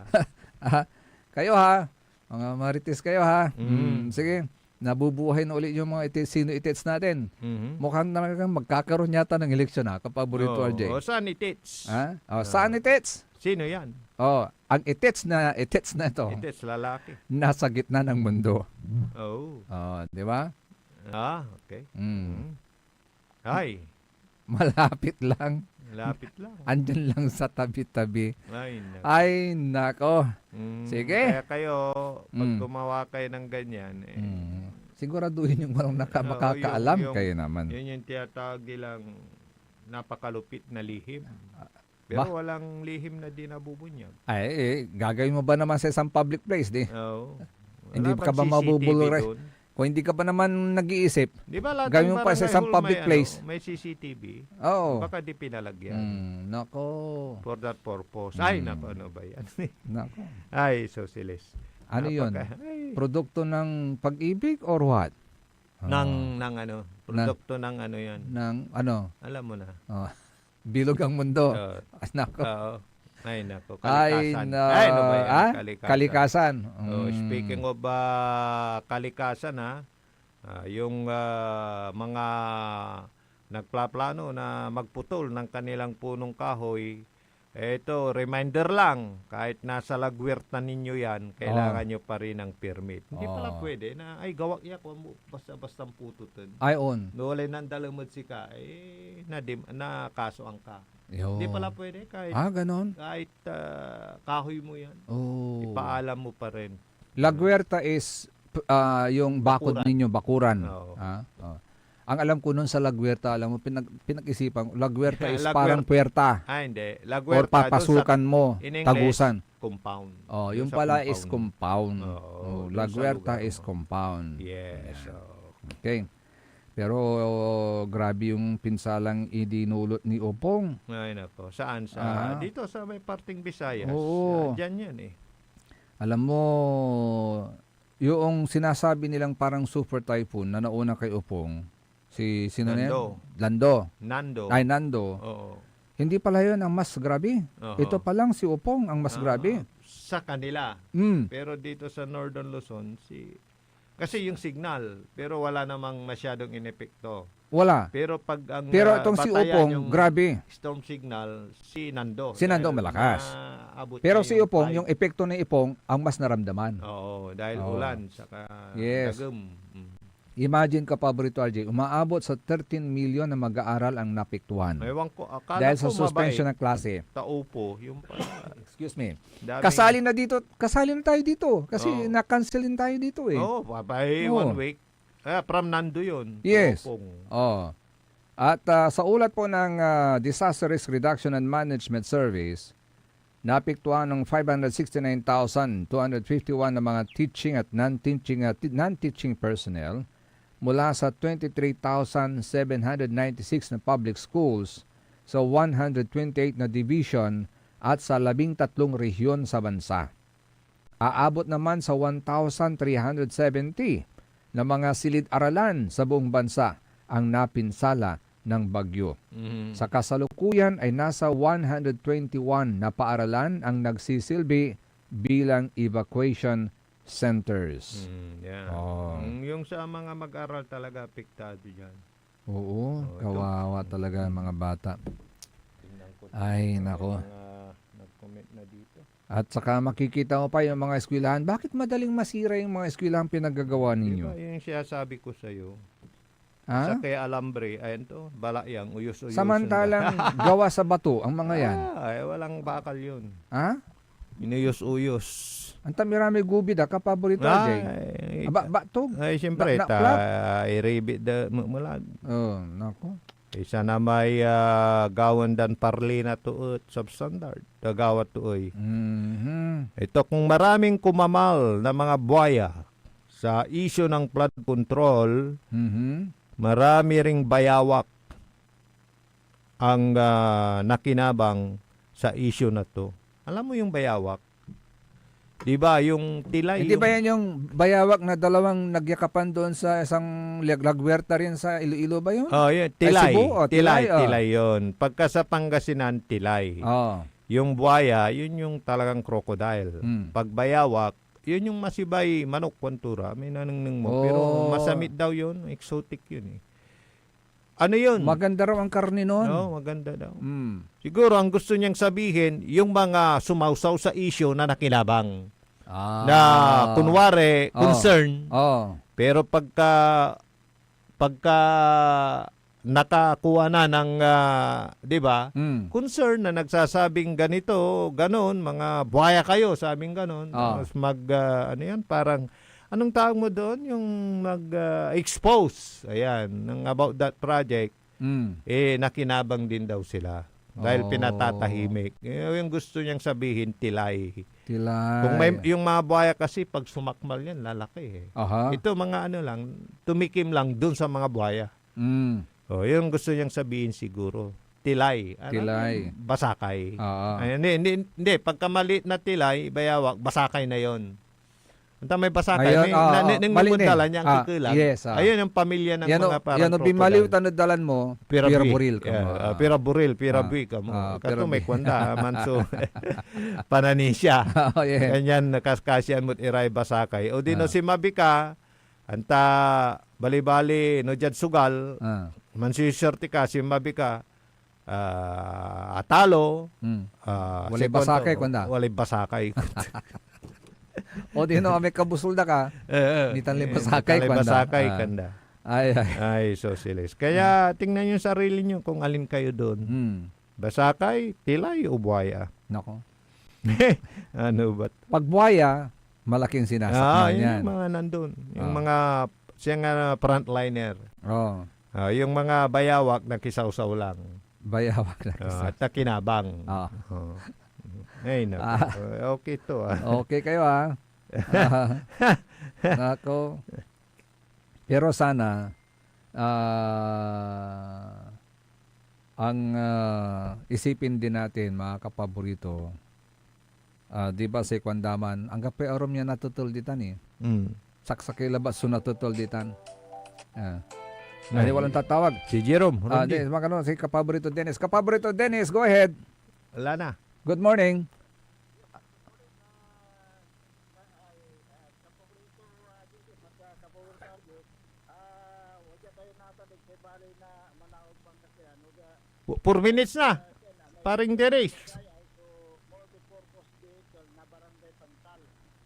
Kayo ha. Mga marites kayo ha. Sige. Nabubuhay na ulit yung mga sino itits natin. Mukhang naman magkakaroon yata ng eleksyon ha. Kapaborito RJ.
Saan itits?
Ha? Saan itits?
Sino yan?
Ang itits na ito.
Itits, lalaki.
Nasa gitna ng mundo.
Oh.
Di ba?
Okay. Ay,
Malapit lang.
lapit lang.
Andyan lang sa tabi-tabi.
Ay, nako.
Ay, nako. Sige.
Kaya kayo, pag gumawa kayo ng ganyan,
Siguraduhin yung walang makakaalam kayo naman.
Yun yung tiyatawag nilang napakalupit na lihim. Pero walang lihim na di nabubunyag.
Gagawin mo ba naman sa isang public place, di?
Oo.
Hindi ka ba mabubulure? Kung hindi ka pa naman nag-iisip,
Di ba lahat
gawin
ng
mo pa sa
barangay
isang
hall
public place.
may CCTV.
Oo.
Baka di pinalagyan.
Nako.
For that purpose. Ay, nako, ano ba yan?
Nako.
Ay, socialist.
Ano yun? Produkto ng pag-ibig or what?
Produkto ng ano yan.
Ng ano?
Alam mo na.
Bilog ang mundo. Nako.
Ay, nako.
Ay,
Kalikasan. Ano ba yan?
Kalikasan.
Speaking of kalikasan, yung mga nagplaplano na magputol ng kanilang punong kahoy Ito, reminder lang, kahit nasa lagwerta ninyo yan, kailangan nyo pa rin ng permit. Hindi pala pwede na, ay, gawak yak, basta-bastang pututin.
Ay, on.
Walay nang dalamod si ka, na kaso ang ka.
Yo.
Hindi pala pwede, kahit,
Ganon.
kahit kahoy mo yan,
Oh.
ipaalam mo pa rin.
Lagwerta is yung bakod
Bakuran.
ninyo, bakuran.
Oo.
Ang alam ko nun sa Lagwerta, alam mo, pinag-isipan, Lagwerta is
Lagwerta.
parang puwerta.
Hindi,
Or
lagwerta,
papasukan mo,
in English,
tagusan.
compound.
Oh,
Doon
yung
sa
pala is compound.
Oo, doon sa
Lagwerta
lugar
is
mo.
compound.
Yes.
Okay. Pero grabe yung pinsalang idinulot ni Opong.
Ay, nako. Saan? Dito sa may parting Visayas.
Oo.
Diyan yan eh.
Alam mo, yung sinasabi nilang parang super typhoon na nauna kay Opong, sino na yan?
Nando.
Nando.
Oo.
Hindi pala yun ang mas grabe.
Oo.
Ito pa lang si Opong ang mas grabe.
Sa kanila. Pero dito sa Northern Luzon, kasi yung signal, pero wala namang masyadong inepekto.
Wala.
Pero pag ang
Pero itong si
batayan
Opong,
yung
grabe.
storm signal, si Nando.
Si Nando
Dahil
malakas.
naabot
Pero
niya
si Opong, yung epekto ng Opong, ang mas naramdaman.
Oo, dahil
Oo.
ulan, saka
Yes.
dagom.
Imagine ka, Paborito RJ, umaabot sa 13 million na mag-aaral ang napiktuhan.
Ewan ko, akala
Dahil
ko
sa suspension
mabait.
ng klase.
Taupo, yung pala.
Excuse me.
Daming-
Kasali na tayo dito. Kasi
Oo.
na-cancel din tayo dito eh.
Oo, babay,
Oo.
1 week. From Nando yun.
Yes.
Opong.
Oh. At sa ulat po ng Disaster Risk Reduction and Management Service, napiktuhan ng 569,251 na mga teaching at non-teaching personnel mula sa 23,796 na public schools sa 128 na division at sa 13 rehiyon sa bansa. Aabot naman sa 1,370 na mga silid-aralan sa buong bansa ang napinsala ng bagyo. Sa kasalukuyan ay nasa 121 na paaralan ang nagsisilbi bilang evacuation centers.
Yeah.
Oh.
Yung sa mga mag-aral talaga apektado dyan.
Oo,
ito.
kawawa talaga ang mga bata.
Tingnan ko.
Ay, nako.
Nag-comment na dito.
At saka makikita mo pa yung mga eskwelahan. Bakit madaling masira yung mga eskwelahan pinagagawa ninyo?
Diba yung sinasabi ko sa'yo?
Ha?
Sa kay Alambre, ayun to, balayang, uyos-uyos.
Samantalang gawa sa bato ang mga yan.
Walang bakal yun.
Ha?
Inuyos-uyos.
Ang tamirami gubid kapaborito Jay. Batog.
Ay, siyempre, i-rebit mulag.
Oh, nako.
Isa na may gawan dan parli na tuot substandard. Dagawat tuoy. Ito kung maraming kumamal na mga buhaya sa isyu ng flood control, marami ring bayawak ang nakinabang sa isyu na to. Alam mo yung bayawak? Di ba yung tilay?
Hindi ba yan yung bayawak na dalawang nagyakapan doon sa isang lagwerta rin sa Iloilo ba yun?
Oh, yun. Tilay.
Cebu?
Tilay yun. Pagka sa Pangasinan, tilay.
Oh.
Yung buhaya, yun yung talagang crocodile. Pag bayawak, yun yung masibay, manok, kwantura. May nanangning mo. Pero masamit daw yun. Exotic yun eh. Ano yun?
Maganda raw ang karne noon.
No, maganda daw. Siguro ang gusto niyang sabihin, yung mga sumausaw sa issue na nakinabang. Na kunwari, concern. Pero pagka nakakuha na ng, di ba, concern na nagsasabing ganito, ganon, mga buhaya kayo, sabing ganon. Tapos ano yan, parang, anong tawag mo doon? Yung mag-expose, ayan, about that project, nakinabang din daw sila. Dahil pinatatahimik. Yung gusto niyang sabihin, tilay. Kung may, yung mga buhaya kasi, pag sumakmal yan, lalaki eh. Ito mga ano lang, tumikim lang dun sa mga buhaya. Yung gusto niyang sabihin siguro, tilay.
Tilay.
Basakay. Hindi, pagka maliit na tilay, bayawak, basakay na yon. Anta may basakay, nang mumundala niya ang kikilang.
Yes,
ayun ang pamilya ng mga parang
yan, bimaliw tanadalan mo, piraburil ka mo.
Piraburil, pirabui ka mo. Kato may kwanda, manso, pananisya. Ganyan, nakaskasyan mo't iray basakay. O di no si Mabika, anta, bali-bali, no jad sugal, mansiserti ka, si Mabika, atalo.
Walay basakay, kwanda.
Walay basakay.
O di no, may kabusulda ka. Di tanli basakay, kwanda.
Basakay, kanda.
Ay.
Ay, socialist. Kaya tingnan yung sarili nyo kung alin kayo doon. Basakay, tilay o buhaya.
Nako.
Ano ba?
Pag buhaya, malaking sinasakyan
yun
yan.
yung mga nandun. Yung mga, siyang frontliner.
Oh.
Yung mga bayawak na kisawsaw lang.
Bayawak na
At nakinabang. Ay, okay to.
Okay kayo Nako. Pero sana ang isipin din natin mga kapaborito, di ba si Kwandaman, ang kape arom niya natutol ditan saksakay labas so natutol ditan. Ay, walang tatawag.
Si Jerome.
Si kapaborito Dennis. Kapaborito Dennis, go ahead.
Wala na.
Good morning.
Four minutes na. Paring Dennis.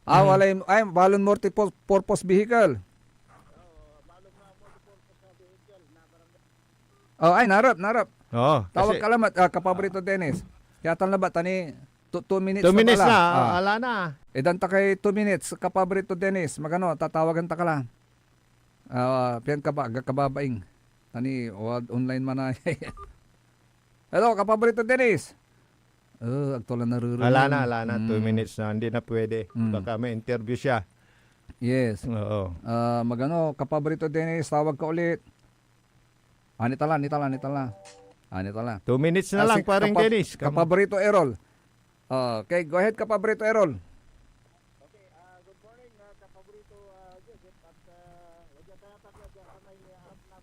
Balon multi-purpose vehicle. Narap. Tawag ka lamat, kapaborito Dennis. Kaya na ba, tani, 2 minutes
2 minutes na,
ala
na.
Idan ta kay 2 minutes, kapaborito Dennis. Magano, tatawagan ta ka lang. Piyan ka ba, kababaing. Tani, online man na. Hello, kapaborito Dennis. Agtulan na ruro.
Ala na. 2 minutes na. Hindi na pwede. Baka may interview siya.
Yes.
Oo.
Magano, kapaborito Dennis, tawag ka ulit. Nitala.
2 minutes na lang, paring Dennis.
Kapaborito Errol. Okay, go ahead, kapaborito Errol.
Okay, good morning, kapaborito Joseph. At wajah tayo tatlo dyan sa may harap na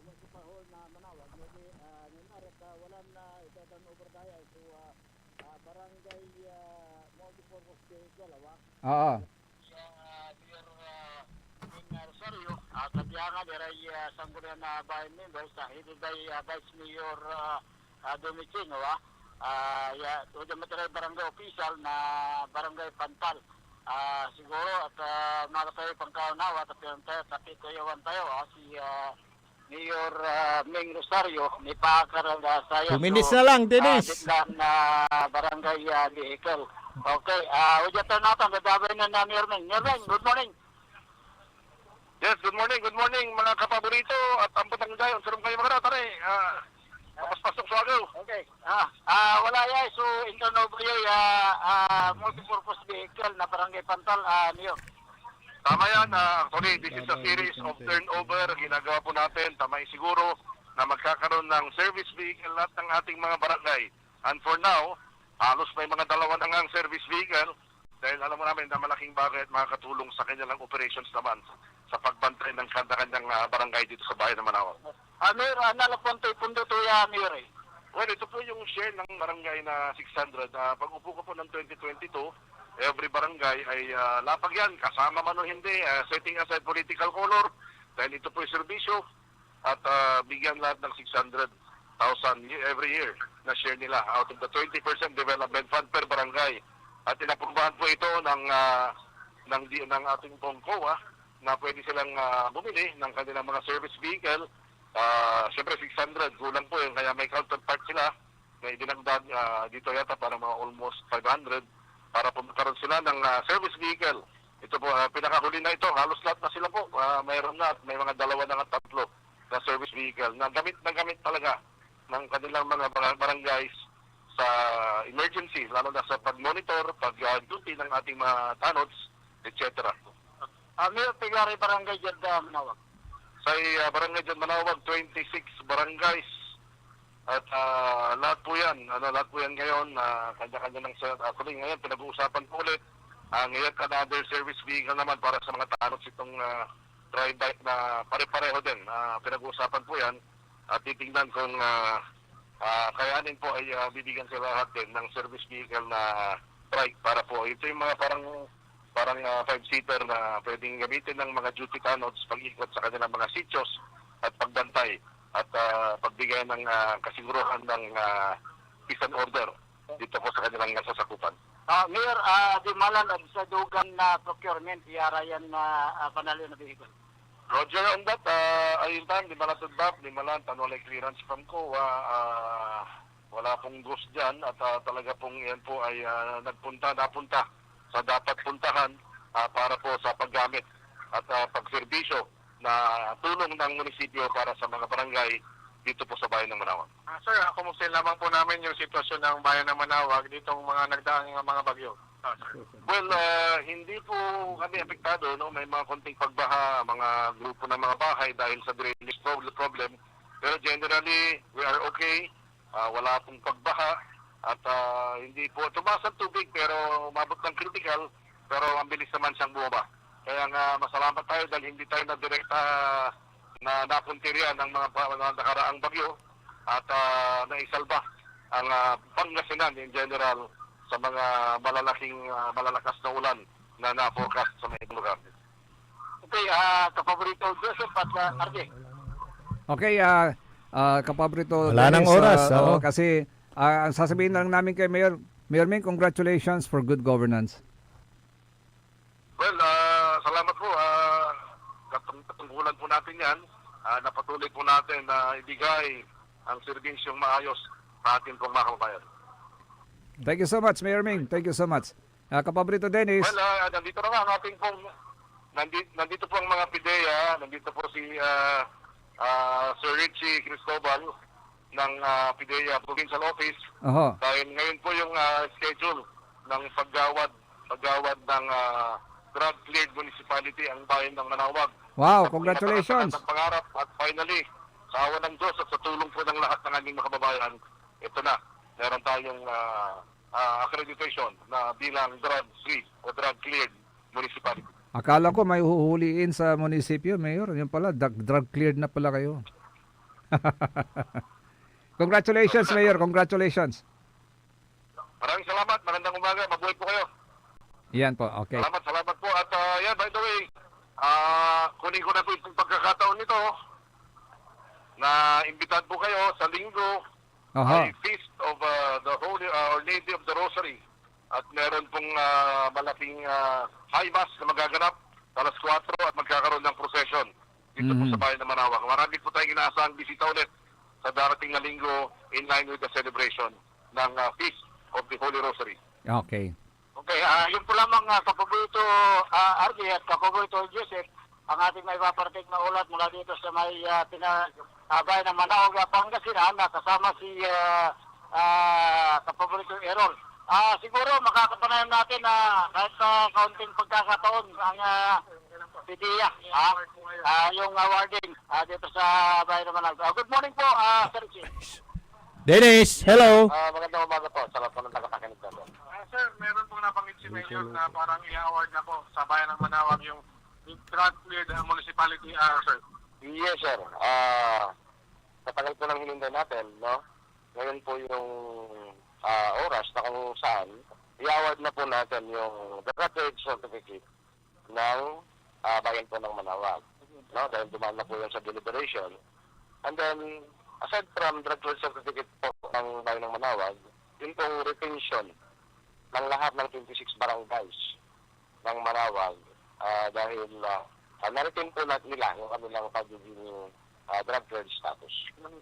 municipal na Manawag. Jadi, ninarit, walang itadan over daya. So, barangay multi-purpose dalawa. Rosario, katiyangan dari sanggunian bayan members, itu dari Vice Mayor Domicino, ya udah materai barangay official na barangay Pantal. Siguro at mga tayo pangkaunawa tapi kayawan tayo si Mayor Ming Rosario ni Pakar saya
2 minutes na lang, Dennis.
na barangay vehicle. Okay, udah tayo natin dadabay na Mayor Ming. Mayor Ming, good morning.
Yes, good morning mga kapaborito at ang putang dayon. Sarong kayo mga tari. Pasok sa agaw.
Okay. Wala ya, so internal ba yung multi-purpose vehicle na barangay Pantal, niyo?
Tama yan. Actually, this is a series of turnover. Ginagawa po natin. Tamay siguro na magkakaroon ng service vehicle lahat ng ating mga barangay. And for now, halos may mga 2 na ngang service vehicle dahil alam mo namin na malaking bagay at makakatulong sa kanilang operations naman sa pagbantay ng kanya-kanyang barangay dito sa bayan ng Manawag.
Mayor, nalapuntoy-pundo to ya, Mayor eh.
Well, ito po yung share ng barangay na 600. Pag upo ko po ng 2022, every barangay ay lapag yan, kasama man o hindi, setting aside political color, dahil ito po yung serbisyo, at bigyan lahat ng 600,000 every year na share nila out of the 20% development fund per barangay. At inaprubahan po ito ng ating pong COA na pwede silang bumili ng kanilang mga service vehicle. Siyempre 600, kulang po yun, kaya may counterpart sila na idinagdag dito yata para mga almost 500 para magkaroon sila ng service vehicle. Ito po, pinakahuli na ito, halos lahat na sila po, mayroon na at may mga 2 na 3 na service vehicle na gamit talaga ng kanilang mga barangays sa emergency, lalo na sa pag-monitor, pag-duty ng ating mga tanods, etc.
Mayor, pigari barangay dyan Manawag?
Sa barangay dyan Manawag, 26 barangays. At lahat po yan ngayon, kanya-kanya ng actually ngayon, pinag-uusapan po ulit. Ngayon, another service vehicle naman para sa mga tanods itong dry bike na pare-pareho din. Pinag-uusapan po yan. At titingnan kung kayanin po ay bibigyan sila lahat din ng service vehicle na trike para po. Ito yung mga parang 5-seater na pwedeng gamitin ng mga duty tanods pag-ikot sa kanilang mga sityos at pagbantay at pagbigay ng kasiguruhan ng peace and order dito po sa kanilang sasakupan.
Mayor, di malan ang sa dugang na procurement, iarayan na panalo na vehicle.
Roger on that, ayun tan, di malan tudbap, di malan, tanwalay clearance from COA, wala pong ghost dyan at talaga pong yan po ay napunta sa dapat puntahan para po sa paggamit at pagserbisyo na tulong ng munisipyo para sa mga barangay dito po sa bayan ng Manawag.
Sir, kumusta lamang po namin yung sitwasyon ng bayan ng Manawag ditong mga nagdaang mga bagyo?
Well, hindi po kami apektado, no? May mga konting pagbaha, mga grupo ng mga bahay dahil sa drainage problem. Pero generally, we are okay. Wala pong pagbaha at hindi po tumaas ang tubig pero umabot ng critical pero ang bilis naman siyang bumaba. Kaya nga masalamat tayo dahil hindi tayo na direkta na napuntirya ng mga nakaraang bagyo at naisalba ang Pangasinan in general sa mga malalakas na ulan na na-forecast sa mga lugar.
Okay, kapaborito Joseph at RJ.
Okay, kapabrito.
Wala nang oras,
kasi ang sasabihin lang namin kay Mayor Ming, congratulations for good governance.
Well, salamat po. Katungkulan po natin yan. Napatuloy po natin na ibigay ang serbisyong maayos sa ating pong mga kababayan.
Thank you so much, Mayor Ming. Thank you so much. Kapabrito Dennis.
Well, nandito na nga ang ating pong, nandito po ang mga PIDEA, nandito po si Sir Richie Cristobal ng PIDEA Provincial Office. Dahil ngayon po yung schedule ng paggawad ng drug-cleared municipality ang bayan ng Manawag.
Wow, congratulations.
Ang pangarap at finally, sa awa ng Diyos at sa tulong po ng lahat ng aming mga kababayan, ito na, meron tayong accreditation na bilang drug-free o drug-cleared municipality.
Akala ko may huhuliin sa munisipyo, Mayor. Yun pala, drug-cleared na pala kayo. Congratulations, Mayor. Congratulations.
Maraming salamat. Magandang umaga. Mabuhay po kayo.
Yan po, okay.
Salamat po. At yan, by the way, kunin ko na po itong pagkakataon nito na imbitahan po kayo sa linggo ay Feast of the Holy Our Lady of the Rosary. At meron pong malaking high mass na magaganap alas 4 at magkakaroon ng procession dito po sa bayan ng Manawag. Marami po tayong inaasahang bisita ulit sa darating na linggo in line with the celebration ng Feast of the Holy Rosary.
Okay.
Okay, yun po lamang kapaborito RJ at kapaborito Joseph, ang ating may paparating na ulat mula dito sa may bayan ng Manawag, Pangasinan, na kasama si kapaborito Errol. Siguro makakapanayan natin na kahit kaunting pagkakataon ang PIDEA, yung awarding dito sa bayan ng Manawag. Good morning po, Sir Chief.
Dennis, hello.
Magandang umaga po. Salamat po ng nakakinig natin.
Sir, meron pong nabanggit si Mayor na parang i-award na po sa bayan ng Manawag yung drug-cleared municipality, sir.
Yes, sir. Katagal po nang hinintay natin, no? Ngayon po yung oras na kung saan i-award na po natin yung drug-cleared certificate ng bayan po ng Manawag. No? Dahil dumaan na po yan sa deliberation. And then, aside from drug-cleared certificate po ng bayan ng Manawag, yun pong retention ng lahat ng 26 barangays ng Manawag dahil na-retain po nila yung kanilang pagiging drug-cleared status.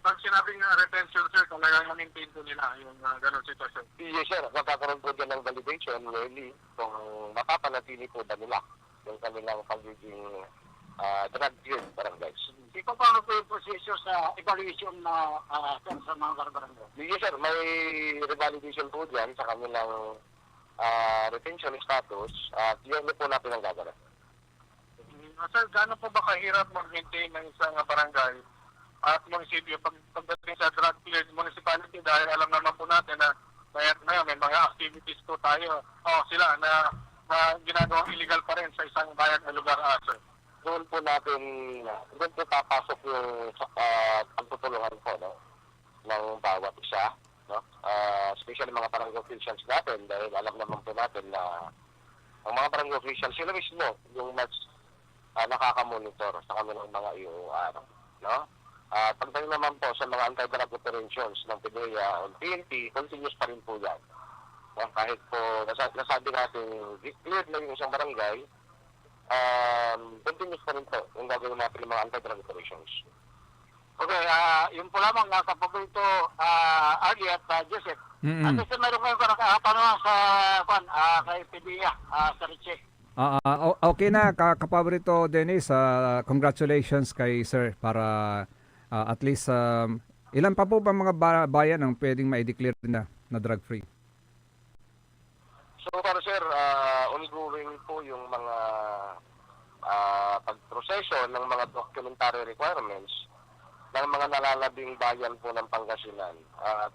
Pag sinabing retention, sir, talagang na-maintain po nila yung ganun sitwasyon.
Yes, sir. Magkakaroon po dyan ng validation really kung mapapanatili po ba nila yung kanilang pagiging drug-cleared barangays.
Ito paano po yung proseso sa evaluation na sa mga barangay?
Yes, sir. May revalidation po dyan sa kanilang retention status at yun po natin ang gagawin.
Sir, gaano po ba kahirap mag-maintain ng isang barangay at munisipyo pagdating sa drug-cleared municipality dahil alam naman po natin na may mga activities po tayo sila na ginagawang illegal pa rin sa isang bayan o lugar, sir?
Doon po papasok yung pagtutulungan po, no, ng bawat isa, no? Especially mga barangay officials natin dahil alam naman po natin na ang mga barangay officials sila mismo yung mas nakakamonitor sa kanilang mga IOR, no? Pagdating naman po sa mga anti-drug operations ng PDEA o PNP, continuous pa rin po yan. Kahit po nasabi natin cleared na yung isang barangay, continuous pa rin po yung gagawin natin ng mga anti-drug operations.
Okay, yun po lamang kapaborito Arlie at Joseph. At kasi meron kayo tanong sa kay PDEA, sa Richie.
Okay na, kapaborito Dennis. Congratulations kay sir para at least ilan pa po ba mga bayan ang pwedeng ma-declare na drug-free?
So para sir, ongoing po yung mga pagproseso ng mga documentary requirements ng mga nalalabing bayan po ng Pangasinan.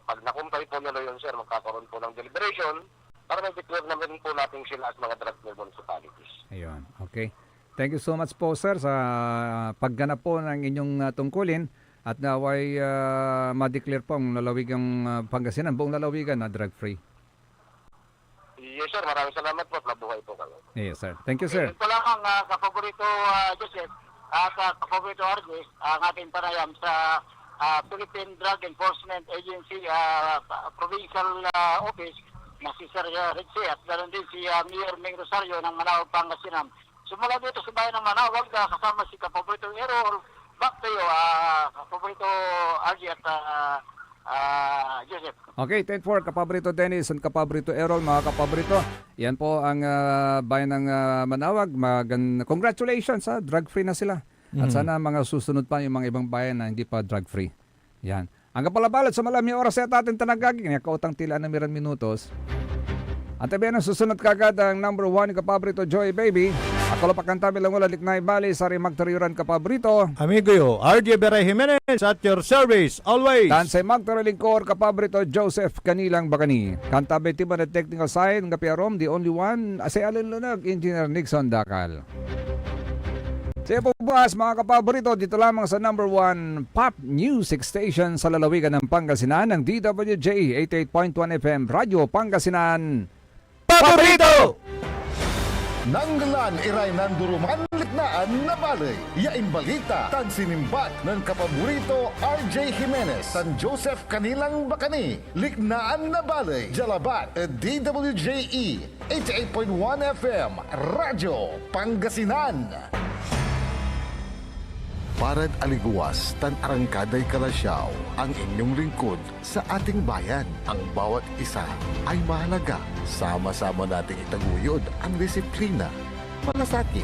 Pag nakumpay po nila yun sir, magkakaroon po ng deliberation para ma-declare naman po natin sila as mga drug-free municipalities.
Ayun, okay. Thank you so much po sir sa pagganap po ng inyong tungkulin at naway ma-declare po ang lalawigang Pangasinan, buong lalawigan na drug-free.
Yes sir, maraming salamat po at mabuhay po kami.
Yes sir. Thank you sir.
Ito lang ang kapaborito Joseph at kapaborito Arlie, ang ating panayam sa Philippine Drug Enforcement Agency Provincial Office na si Sir Richie at ganoon din si Mayor Ming Rosario ng Manawag, Pangasinan. Sumula dito sa bayan ng Manawag kasama si kapaborito Errol. Back to you, kapaborito Arlie at Joseph.
Okay, 10-4, kapaborito Dennis and kapaborito Errol, mga kapaborito. Yan po ang bayan ng Manawag. Congratulations, drug-free na sila. At sana mga susunod pa yung mga ibang bayan na hindi pa drug-free. Yan. Ang kapalabalat sa malaming oras at ating tanagaging, nakautang tila na miran minutos. At tabihan ang susunod kagad ang number 1 kapaborito Joy Baby. Ako lang pakanta bilang wala liknay bali sa magtariyuran kapaborito.
Amigo yo, RJ Beray Jimenez at your service always.
Tansay magtaralingkor kapaborito Joseph Kanilang Bakani. Kanta betiba na technical side ng kapiarom, the only one, asay alin lunag, Engineer Nixon Dakal. Sa po bukas mga kapaborito, dito lamang sa number 1 pop music station sa lalawigan ng Pangasinan ng DWJ 88.1 FM Radio Pangasinan. Paborito!
Nanggalan iray nanduruman liknaan na balay. Yain balita, tan sinimbat ng kapaborito RJ Jimenez, San Joseph Kanilang Bakani. Liknaan na balay. Jalabat, DWJE 88.1 FM, Radyo Pangasinan. Parad aliguas, tan arangkaday kalasyaw, ang inyong lingkod sa ating bayan. Ang bawat isa ay mahalaga. Sama-sama nating itaguyod ang disiplina, malasakit